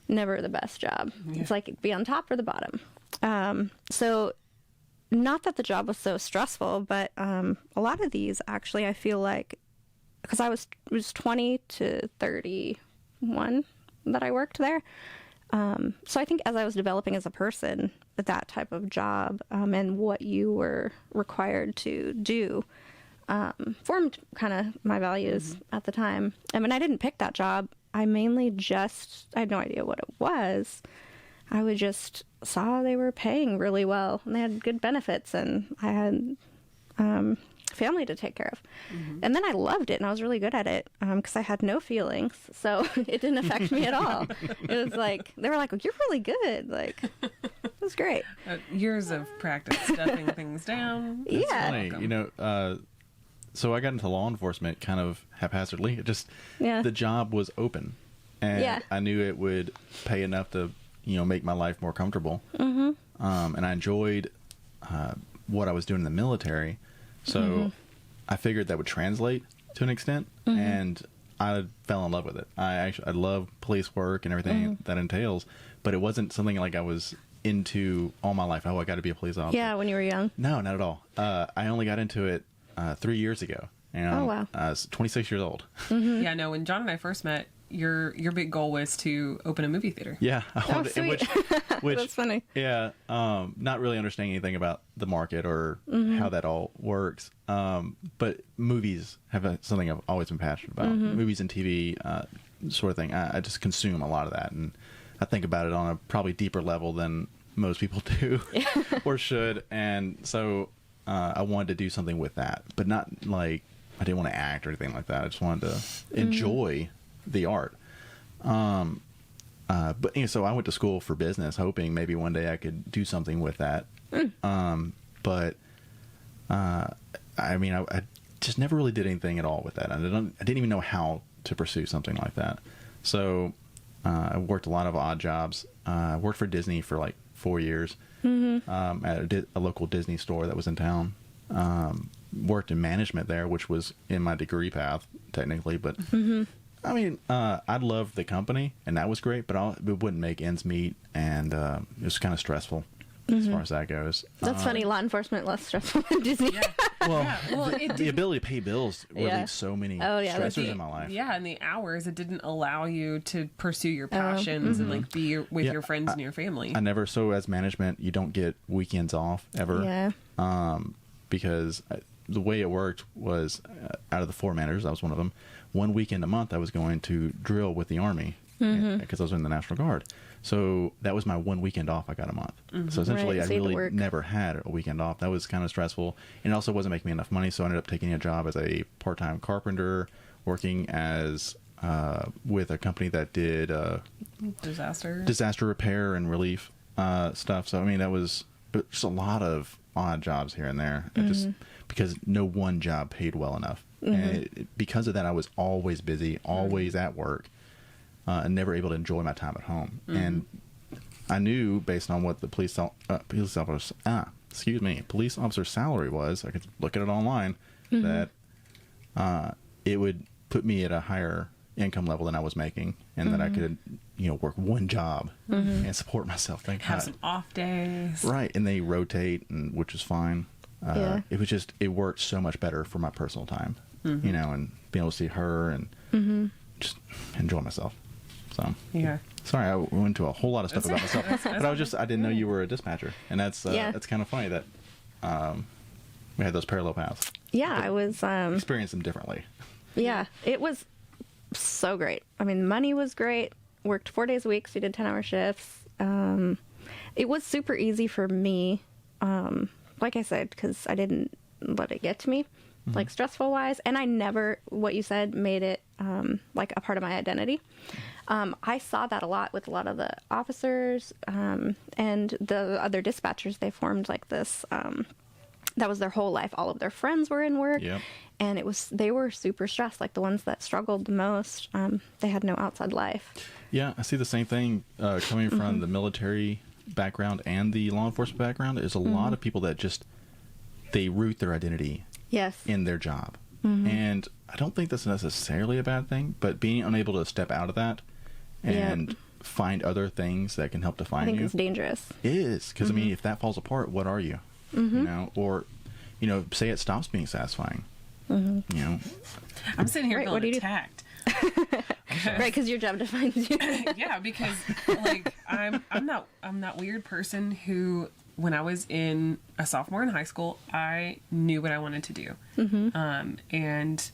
never the best job. Yeah. It's like be on top or the bottom. So not that the job was so stressful, but a lot of these actually I feel like, because I was 20 to 31 that I worked there. So I think as I was developing as a person, that type of job and what you were required to do formed kind of my values at the time. I mean, I didn't pick that job. I mainly I had no idea what it was. I would just saw they were paying really well and they had good benefits and I had family to take care of. And then I loved it and I was really good at it because I had no feelings. So it didn't affect me at all. It was like, they were like, you're really good. Like, it was great. Years of practice stuffing things down. Yeah. funny. You know, so I got into law enforcement kind of haphazardly. It just, the job was open and I knew it would pay enough to, make my life more comfortable. And I enjoyed what I was doing in the military. So I figured that would translate to an extent, and I fell in love with it. I love police work and everything that entails, but it wasn't something like I was into all my life. Oh, I got to be a police officer. Yeah, when you were young. No, not at all. I only got into it 3 years ago. Oh, wow. I was 26 years old. Yeah, no, when John and I first met, your big goal was to open a movie theater. Yeah. Which That's funny. Yeah, not really understanding anything about the market or how that all works. But movies have something I've always been passionate about. Movies and TV sort of thing. I just consume a lot of that, and I think about it on a probably deeper level than most people do or should. And so I wanted to do something with that, but not like I didn't want to act or anything like that. I just wanted to enjoy the art. But so I went to school for business, hoping maybe one day I could do something with that. But I mean, I just never really did anything at all with that. I didn't even know how to pursue something like that. So I worked a lot of odd jobs. I worked for Disney for like 4 years at a local Disney store that was in town. Worked in management there, which was in my degree path technically, but I mean, I loved the company and that was great, but it wouldn't make ends meet, and it was kind of stressful as far as that goes. That's funny. Law enforcement less stressful than Disney. Well, the ability to pay bills released so many stressors in my life. Yeah, and the hours, it didn't allow you to pursue your passions and like be with your friends and your family. I never. So as management, you don't get weekends off ever. Yeah. Because the way it worked was, out of the 4 managers, I was one of them. 1 weekend a month, I was going to drill with the Army because I was in the National Guard. So that was my 1 weekend off I got a month. So essentially, Right, I really never had a weekend off. That was kind of stressful. And it also wasn't making me enough money, so I ended up taking a job as a part-time carpenter, working as with a company that did disaster repair and relief stuff. So, I mean, that was just a lot of odd jobs here and there. Just because no one job paid well enough. And because of that, I was always busy, always at work, and never able to enjoy my time at home. And I knew, based on what the police officer salary was, I could look at it online, that it would put me at a higher income level than I was making, and that I could, work one job and support myself. Have some off days. Right, and they rotate, which is fine. It was just, it worked so much better for my personal time, and being able to see her and just enjoy myself. So, Sorry, I went into a whole lot of stuff about myself, but I didn't know you were a dispatcher, and that's kind of funny that we had those parallel paths. Yeah, I was experienced them differently. Yeah, it was so great. I mean, money was great. Worked 4 days a week, so we did 10-hour shifts. It was super easy for me, like I said, because I didn't let it get to me, like stressful wise, and I never, what you said, made it like a part of my identity. I saw that a lot with a lot of the officers and the other dispatchers. They formed like this. That was their whole life. All of their friends were in work, and they were super stressed. Like the ones that struggled the most, they had no outside life. Yeah, I see the same thing coming from the military background and the law enforcement background. There's a lot of people that just they root their identity in their job, and I don't think that's necessarily a bad thing. But being unable to step out of that and find other things that can help define you, I think it's dangerous. It is, because I mean, if that falls apart, what are you? You know, or say it stops being satisfying. You know, I'm sitting here feeling attacked. Right, because your job defines you. Yeah, because like I'm that weird person who, when I was in a sophomore in high school, I knew what I wanted to do, and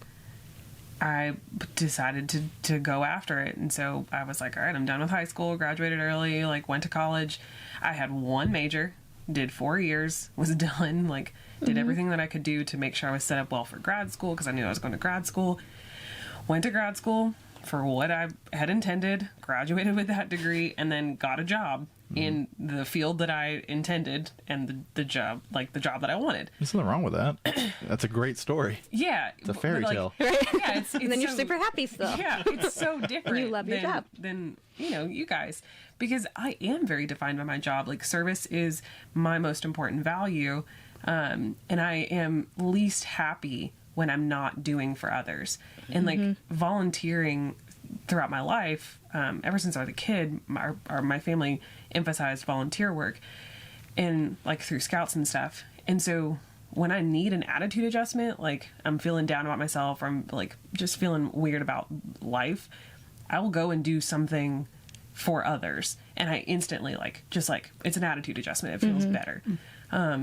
I decided to go after it. And so I was like, all right, I'm done with high school, graduated early, like went to college. I had one major, did 4 years, was done, like did everything that I could do to make sure I was set up well for grad school, because I knew I was going to grad school. Went to grad school for what I had intended, graduated with that degree, and then got a job in the field that I intended, and the job that I wanted. There's nothing wrong with that. That's a great story. Yeah. It's a fairy tale. Right? Yeah, it's and then you're super happy still. Yeah, it's so different. You love your job. Than, you guys. Because I am very defined by my job. Like, service is my most important value, and I am least happy when I'm not doing for others. And like volunteering throughout my life, ever since I was a kid, my family emphasized volunteer work, and like through scouts and stuff. And so when I need an attitude adjustment, like I'm feeling down about myself, or I'm like just feeling weird about life, I will go and do something for others, and I instantly it's an attitude adjustment. It feels better.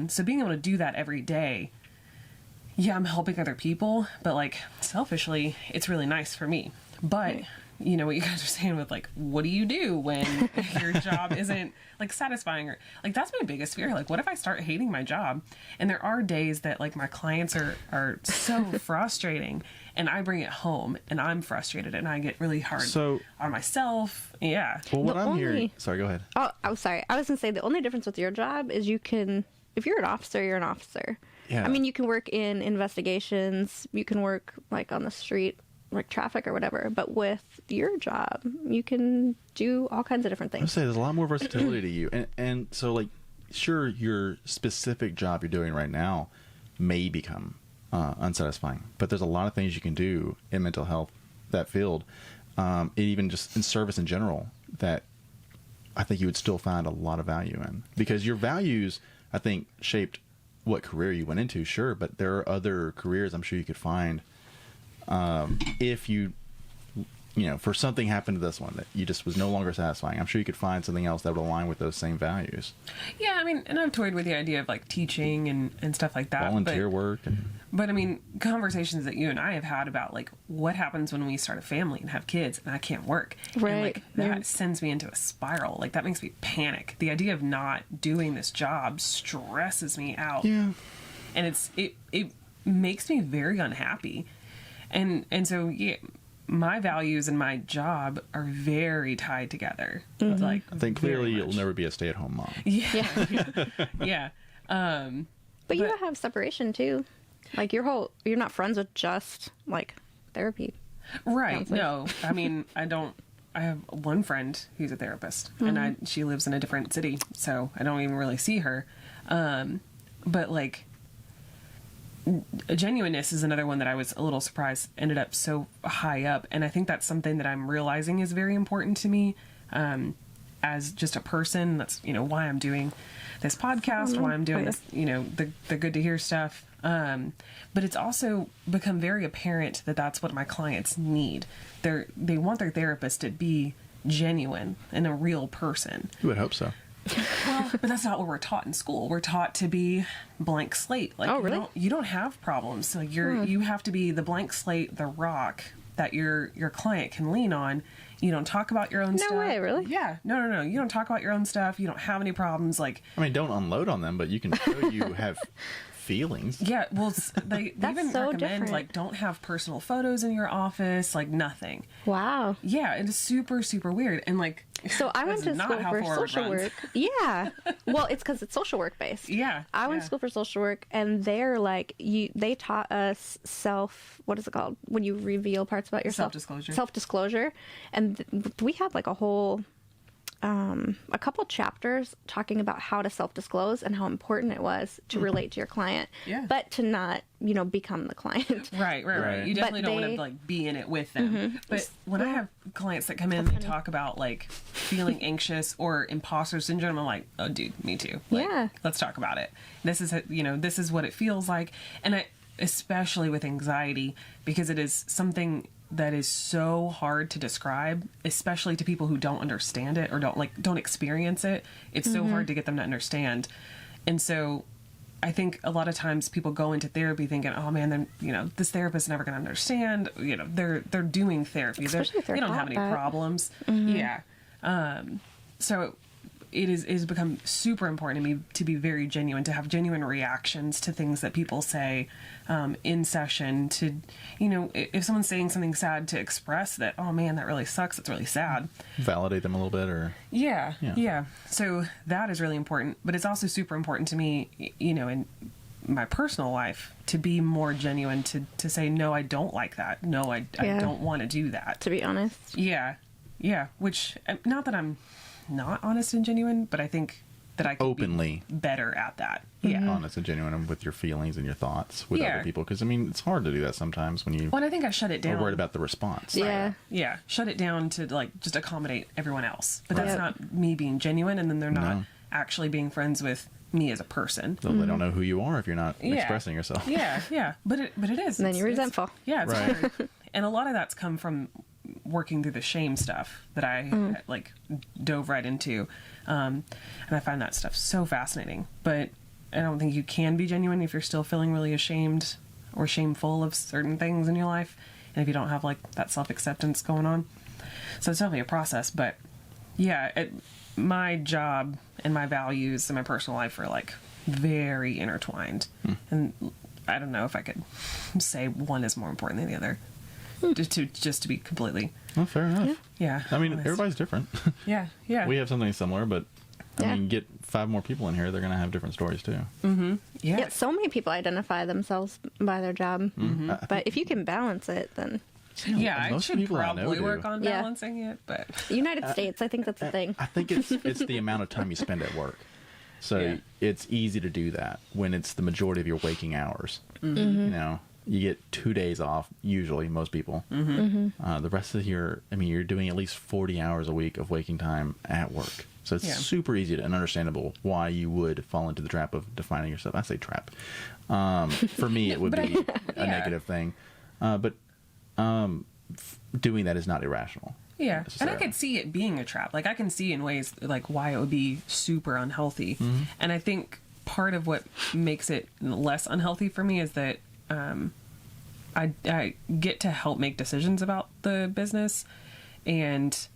So being able to do that every day, yeah, I'm helping other people, but like selfishly, it's really nice for me. But you know what you guys are saying with like, what do you do when your job isn't like satisfying, or like that's my biggest fear. Like, what if I start hating my job? And there are days that like my clients are so frustrating, and I bring it home and I'm frustrated and I get really hard on myself. Yeah. Well, what I'm hearing. Sorry, go ahead. Oh, I'm sorry. I was gonna say the only difference with your job is you can, if you're an officer, you're an officer. Yeah. I mean, you can work in investigations. You can work like on the street, like traffic or whatever. But with your job, you can do all kinds of different things. I would say there's a lot more versatility to you, and so like, sure, your specific job you're doing right now may become unsatisfying, but there's a lot of things you can do in mental health, that field, even just in service in general, that I think you would still find a lot of value in, because your values, I think, shaped what career you went into, sure, but there are other careers I'm sure you could find if you for something happened to this one that you just was no longer satisfying. I'm sure you could find something else that would align with those same values. Yeah, I mean, and I've toyed with the idea of like teaching and stuff like that. Volunteer work. But I mean, conversations that you and I have had about like what happens when we start a family and have kids and I can't work. Right. And like that sends me into a spiral. Like that makes me panic. The idea of not doing this job stresses me out. Yeah. And it makes me very unhappy. And so yeah, my values and my job are very tied together. Like, I think clearly you'll never be a stay-at-home mom. Yeah. But you have separation too. Like you're not friends with just like therapy. Right. Counseling. No, I mean, I have one friend who's a therapist, and she lives in a different city, so I don't even really see her. But like, genuineness is another one that I was a little surprised ended up so high up, and I think that's something that I'm realizing is very important to me as just a person. That's why I'm doing this podcast, why I'm doing this, the good to hear stuff. But it's also become very apparent that that's what my clients need. They want their therapist to be genuine and a real person. You would hope so. Well, but that's not what we're taught in school. We're taught to be blank slate. Like, Oh, really? you don't have problems. Like you have to be the blank slate, the rock that your client can lean on. You don't talk about your own stuff. No way, really? Yeah. No. You don't talk about your own stuff. You don't have any problems. Like, I mean, don't unload on them, but you can show you have feelings. yeah, well, they That's even so recommend, different. like, don't have personal photos in your office, like, nothing. Wow. Yeah, it is super, super weird. And, like, So I went that's to not school how for Forward social runs. work. Yeah. Well, it's because it's social work based. Yeah. I went yeah. to school for social work, and they're like, they taught us what is it called? When you reveal parts about yourself? Self-disclosure. Self-disclosure. And we had like a couple chapters talking about how to self-disclose and how important it was to relate to your client. Yeah. But to not, become the client. Right. Right. You definitely But don't want they- to like be in it with them. But when I have clients that come in and they talk about like feeling anxious or imposter syndrome, I'm like, oh, dude, me too. Like, Yeah. let's talk about it. This is this is what it feels like, and especially with anxiety, because it is something that is so hard to describe, especially to people who don't understand it or don't experience it. It's so hard to get them to understand, and so. I think a lot of times people go into therapy thinking, "Oh man, then this therapist is never going to understand." They're doing therapy. Especially if they're They don't have taught any that. problems. Yeah. So it has become super important to me to be very genuine, to have genuine reactions to things that people say in session. To if someone's saying something sad, to express that, "Oh man, that really sucks. It's really sad." Validate them a little bit, or Yeah. So that is really important, but it's also super important to me, in my personal life, to be more genuine, to say, no, I don't like that. No, I don't want to do that. To be honest. Yeah. Which, not that I'm not honest and genuine, but I think that I can openly be better at that. Yeah. honest and genuine with your feelings and your thoughts with Yeah. other people. Because, I mean, it's hard to do that sometimes when you Well, and I think I shut it are down. worried about the response. Yeah. Yeah, shut it down to like just accommodate everyone else. But that's Right. not me being genuine, and then they're not No. actually being friends with me as a person. So they don't know who you are if you're not Yeah. expressing yourself. Yeah. But it is. And then It's- you're it's- resentful. Yeah, it's Right. hard. And a lot of that's come from working through the shame stuff that I like dove right into, and I find that stuff so fascinating. But I don't think you can be genuine if you're still feeling really ashamed or shameful of certain things in your life, and if you don't have like that self-acceptance going on. So it's definitely a process. But yeah, my job and my values and my personal life are like very intertwined, and I don't know if I could say one is more important than the other. Just to be completely, Well, fair enough. yeah. I mean, honest. everybody's different. Yeah. We have something similar, but I Yeah. mean, get 5 more people in here, they're going to have different stories too. Yeah. Yet so many people identify themselves by their job. I But if you can balance it, then Yeah, I most should people I know probably do. work on Yeah. balancing it, but United States, I think that's the thing. I think it's the amount of time you spend at work. So Yeah. it's easy to do that when it's the majority of your waking hours. You get 2 days off, usually, most people. The rest of you're doing at least 40 hours a week of waking time at work. So it's Yeah. super easy and understandable why you would fall into the trap of defining yourself. I say trap. For me, it would But be a negative thing. But doing that is not irrational. yeah. And I necessarily. could see it being a trap. Like I can see in ways like why it would be super unhealthy. And I think part of what makes it less unhealthy for me is that I get to help make decisions about the business, and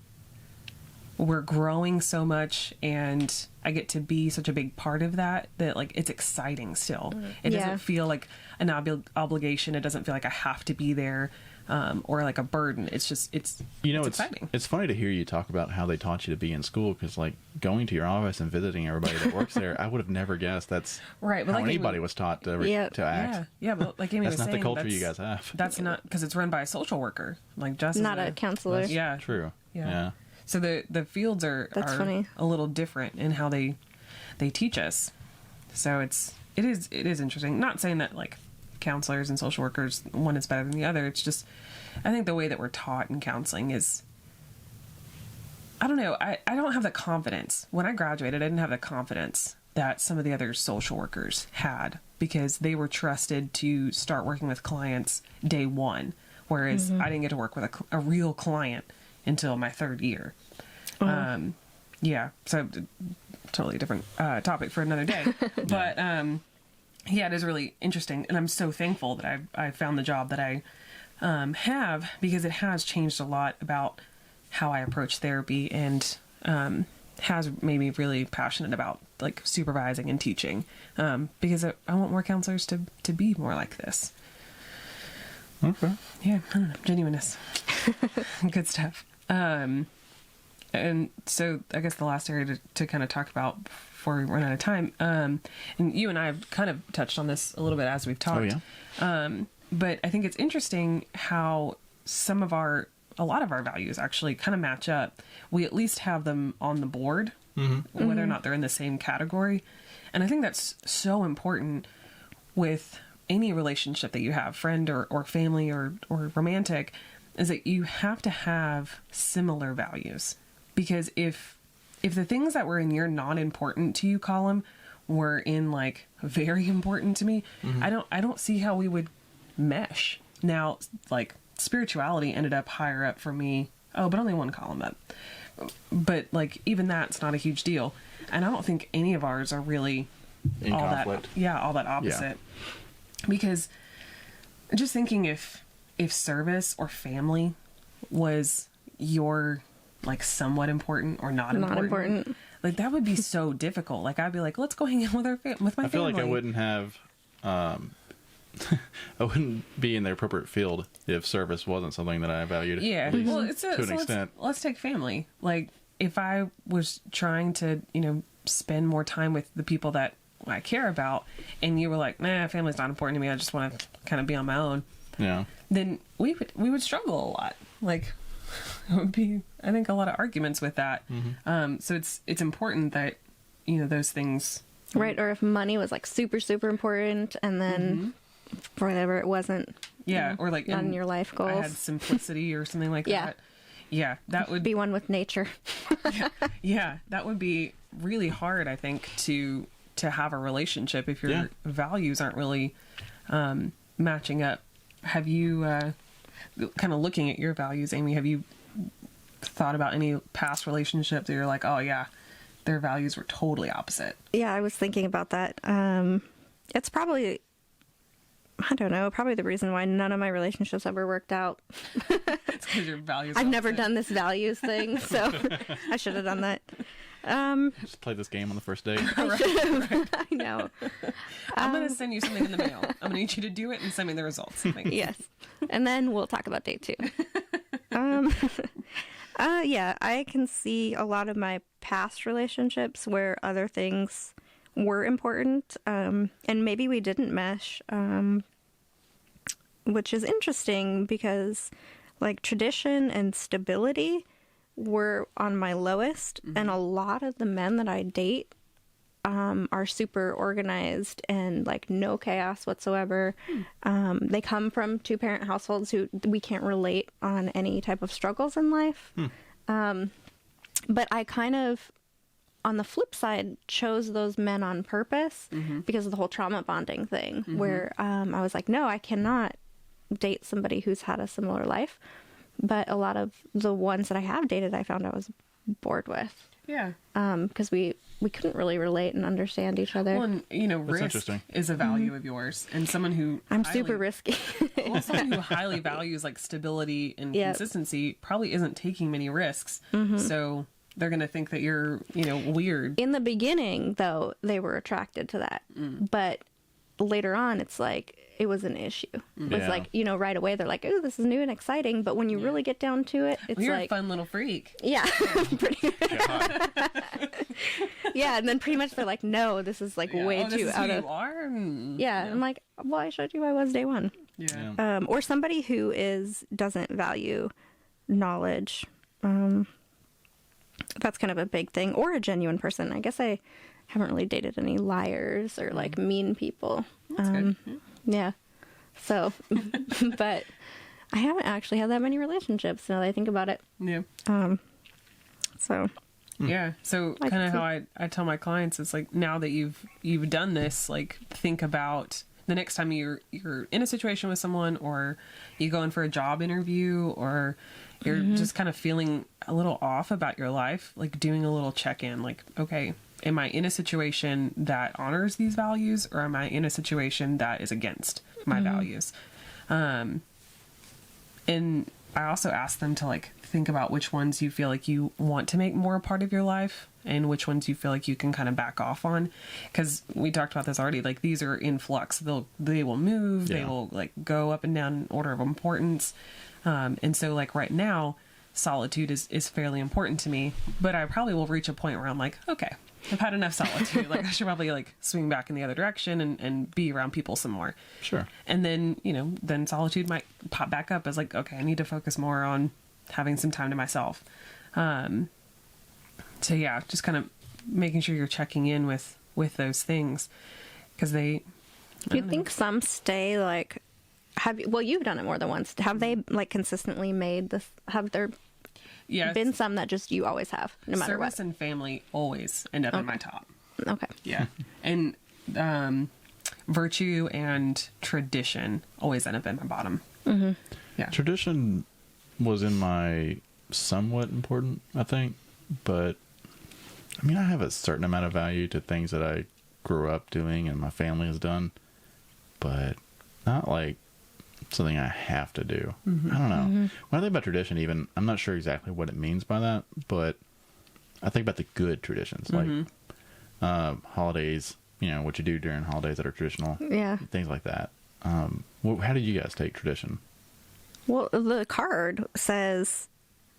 we're growing so much, and I get to be such a big part of that like it's exciting still. It Yeah. doesn't feel like an obligation. It doesn't feel like I have to be there, or like a burden. It's just it's exciting. It's funny to hear you talk about how they taught you to be in school, because like going to your office and visiting everybody that works there, I would have never guessed that's Right, but how like anybody was taught to act. Yeah, but like Amy That's was not saying, the culture you guys have. That's not because it's run by a social worker, like Jess. Not a counselor. Yeah, True. Yeah. Yeah. So the fields are funny. a little different in how they teach us. So it is interesting. Not saying that like counselors and social workers one is better than the other. It's just I think the way that we're taught in counseling is. I don't know. I don't have the confidence. When I graduated, I didn't have the confidence that some of the other social workers had, because they were trusted to start working with clients day one, whereas I didn't get to work with a real client until my third year. Yeah, so totally different topic for another day. But yeah, it is really interesting, and I'm so thankful that I found the job that I have, because it has changed a lot about how I approach therapy, and has made me really passionate about like supervising and teaching, because I want more counselors to be more like this. Okay. Yeah, I don't know, genuineness. Good stuff. And so I guess the last area to kind of talk about before we run out of time, and you and I have kind of touched on this a little bit as we've talked. Oh, yeah. But I think it's interesting how a lot of our values actually kind of match up. We at least have them on the board, whether or not they're in the same category. And I think that's so important with any relationship that you have, friend or family or romantic, is that you have to have similar values. Because if the things that were in your non-important to you column were in like very important to me, I don't see how we would mesh. Now, like, spirituality ended up higher up for me. Oh, but only one column up. But like, even that's not a huge deal. And I don't think any of ours are really In all conflict. all that opposite. Because just thinking if service or family was your like somewhat important or not important, like that would be so difficult. Like I'd be like, let's go hang out with with my family. I feel like I wouldn't have, I wouldn't be in the appropriate field if service wasn't something that I valued. Yeah, at least well, it's to an extent. Let's take family. Like if I was trying to, spend more time with the people that I care about, and you were like, nah, family's not important to me, I just want to kind of be on my own. Yeah. Then we would struggle a lot. Like it would be, I think, a lot of arguments with that. So it's important that those things. Right, or if money was like super, super important, and then for whatever it wasn't. Yeah, or like not in your life goals. I had simplicity or something like that. Yeah, that would be one with nature. Yeah, that would be really hard, I think, to have a relationship if your values aren't really matching up. Have you kind of looking at your values, Amy? Have you thought about any past relationships that you're like, oh yeah, their values were totally opposite? Yeah, I was thinking about that. It's probably, I don't know, probably the reason why none of my relationships ever worked out. It's because your values. I've never done this values thing, so I should have done that. Just play this game on the first date. I know. I'm going to send you something in the mail. I'm going to need you to do it and send me the results. Thanks. Yes. And then we'll talk about date 2. Yeah, I can see a lot of my past relationships where other things were important, and maybe we didn't mesh, which is interesting because like tradition and stability were on my lowest, and a lot of the men that I date are super organized and like no chaos whatsoever. They come from 2-parent households who we can't relate on any type of struggles in life. But I kind of, on the flip side, chose those men on purpose because of the whole trauma bonding thing, where I was like, no, I cannot date somebody who's had a similar life. But a lot of the ones that I have dated, I found I was bored with. Yeah. Because we couldn't really relate and understand each other. Well, and, risk is a value of yours. And someone who... I'm super risky. Well, someone who highly values like stability and consistency probably isn't taking many risks. So they're going to think that you're, weird. In the beginning, though, they were attracted to that. But later on, it's like, it was an issue. It was like, right away, they're like, oh, this is new and exciting. But when you really get down to it, it's you're like... a fun little freak. Yeah. Yeah, and then pretty much they're like, no, this is like way too out of... You are? Yeah, I'm like, well, I showed you I was day one. Yeah. Or somebody who doesn't value knowledge. That's kind of a big thing. Or a genuine person. I guess I haven't really dated any liars or like mean people. That's good. Yeah. So, but I haven't actually had that many relationships now that I think about it. Yeah. So. Yeah. So kind of how I tell my clients is like, now that you've done this, like think about the next time you're in a situation with someone, or you go in for a job interview, or you're just kind of feeling a little off about your life, like doing a little check-in, like, okay, am I in a situation that honors these values, or am I in a situation that is against my values? And I also asked them to like think about which ones you feel like you want to make more a part of your life, and which ones you feel like you can kind of back off on, because we talked about this already. Like, these are in flux. They will move. They will like go up and down in order of importance. And so like right now, solitude is fairly important to me, but I probably will reach a point where I'm like, okay, I've had enough solitude. Like, I should probably like swing back in the other direction and be around people some more. Sure. And then, then solitude might pop back up as like, okay, I need to focus more on having some time to myself. So yeah, just kind of making sure you're checking in with those things, because Do you think some stay like, you've done it more than once. Have they like consistently made this, have there been some that just you always have, no matter what? Service and family always end up in my top. Okay. Yeah. And virtue and tradition always end up in my bottom. Mm-hmm. Yeah. Tradition was in my somewhat important, I think, but I mean, I have a certain amount of value to things that I grew up doing and my family has done, but not like something I have to do. I don't know. When I think about tradition, even, I'm not sure exactly what it means by that, but I think about the good traditions, like holidays, what you do during holidays that are traditional. Yeah. Things like that. How did you guys take tradition? Well, the card says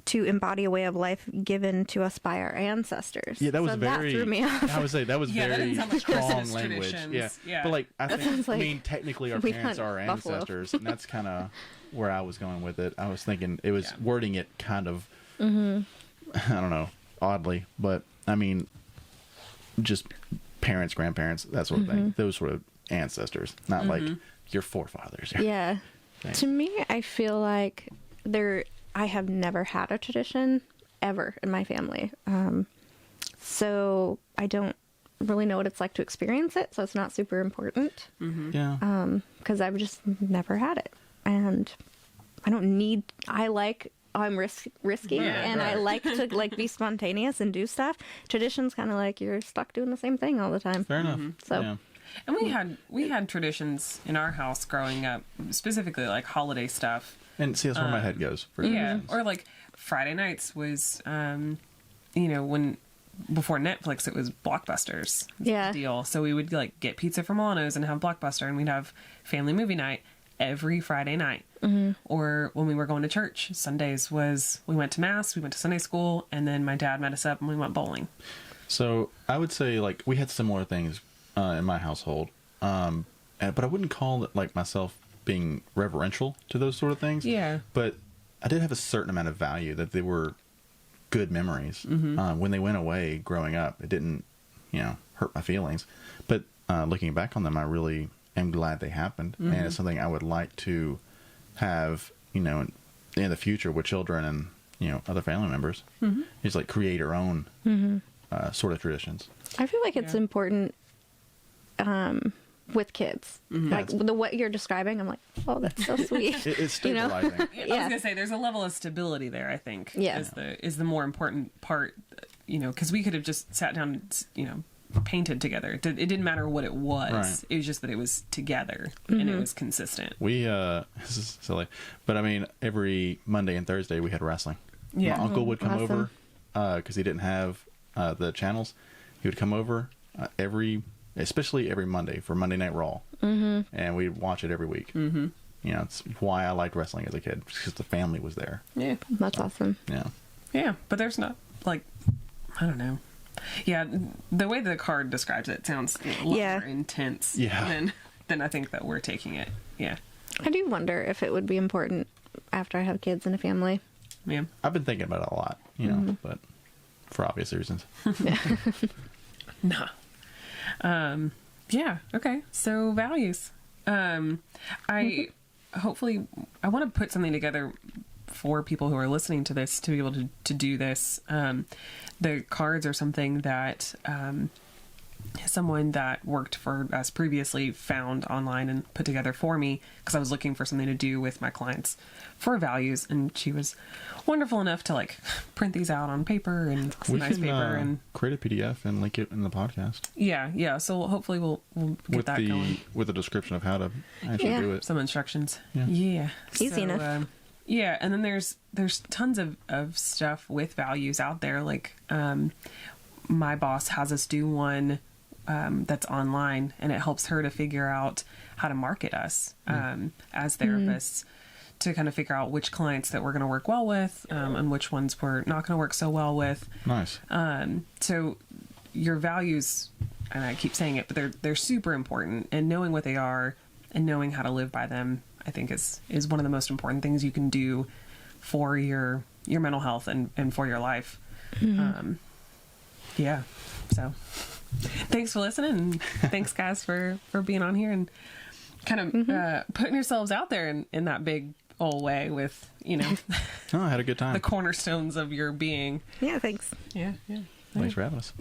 to embody a way of life given to us by our ancestors. Yeah, that was that threw me off. I would say that was Yeah, that very doesn't sound like strong Christmas language. traditions. Yeah. But like, I think, like technically our we parents hunt are our buffalo. ancestors, and that's kind of where I was going with it. I was thinking it was wording it kind of, I don't know, oddly, but I mean, just parents, grandparents, that sort of thing. Those sort of ancestors, not like your forefathers. Yeah. Thanks. To me, I feel like I have never had a tradition ever in my family. So I don't really know what it's like to experience it. So it's not super important. Yeah. Because I've just never had it. And I don't need, I'm risky and I like to like be spontaneous and do stuff. Tradition's kind of like you're stuck doing the same thing all the time. Fair enough. So. Yeah. And we had traditions in our house growing up, specifically like holiday stuff. And see, that's where my head goes. For Yeah, traditions. or like Friday nights was, when before Netflix, it was Blockbusters. Yeah. Deal. So we would like get pizza from Milano's and have Blockbuster, and we'd have family movie night every Friday night. Or when we were going to church, Sundays was we went to mass, we went to Sunday school, and then my dad met us up and we went bowling. So I would say like we had similar things in my household, but I wouldn't call it like myself being reverential to those sort of things. Yeah. But I did have a certain amount of value that they were good memories. When they went away growing up, it didn't, hurt my feelings. But looking back on them, I really am glad they happened. And it's something I would like to have, in the future with children and, other family members. Just like create our own sort of traditions. I feel like it's important with kids. Like what you're describing, I'm like, oh, that's so sweet. It's stabilizing. I was gonna say there's a level of stability there. I think Yeah. is the more important part. Because we could have just sat down, painted together. It didn't matter what it was. Right. It was just that it was together and it was consistent. We this is silly, but I mean, every Monday and Thursday we had wrestling. Yeah. My uncle would come Awesome. over because he didn't have the channels. He would come over especially every Monday for Monday Night Raw, and we'd watch it every week. It's why I liked wrestling as a kid, because the family was there. Yeah. That's awesome. Yeah, but there's not like I don't know. Yeah, the way the card describes it sounds a lot more intense than I think that we're taking it. Yeah. I do wonder if it would be important after I have kids and a family. Yeah. I've been thinking about it a lot, but for obvious reasons. Nah. Yeah. Okay. So values. I want to put something together for people who are listening to this to be able to do this. The cards are something that, someone that worked for us previously found online and put together for me because I was looking for something to do with my clients for values, and she was wonderful enough to like print these out on paper and some nice paper and create a PDF and link it in the podcast. Yeah. So hopefully we'll get with that going with a description of how to actually do it. some instructions. Easy enough. Yeah, and then there's tons of stuff with values out there. Like my boss has us do one that's online, and it helps her to figure out how to market us as therapists, to kind of figure out which clients that we're going to work well with and which ones we're not going to work so well with. Nice. So your values, and I keep saying it, but they're super important, and knowing what they are and knowing how to live by them, I think is one of the most important things you can do for your mental health and for your life. So thanks for listening, and thanks guys for being on here and kind of putting yourselves out there in that big old way with, Oh, I had a good time. the cornerstones of your being. Yeah, thanks. Yeah. Thanks for having us.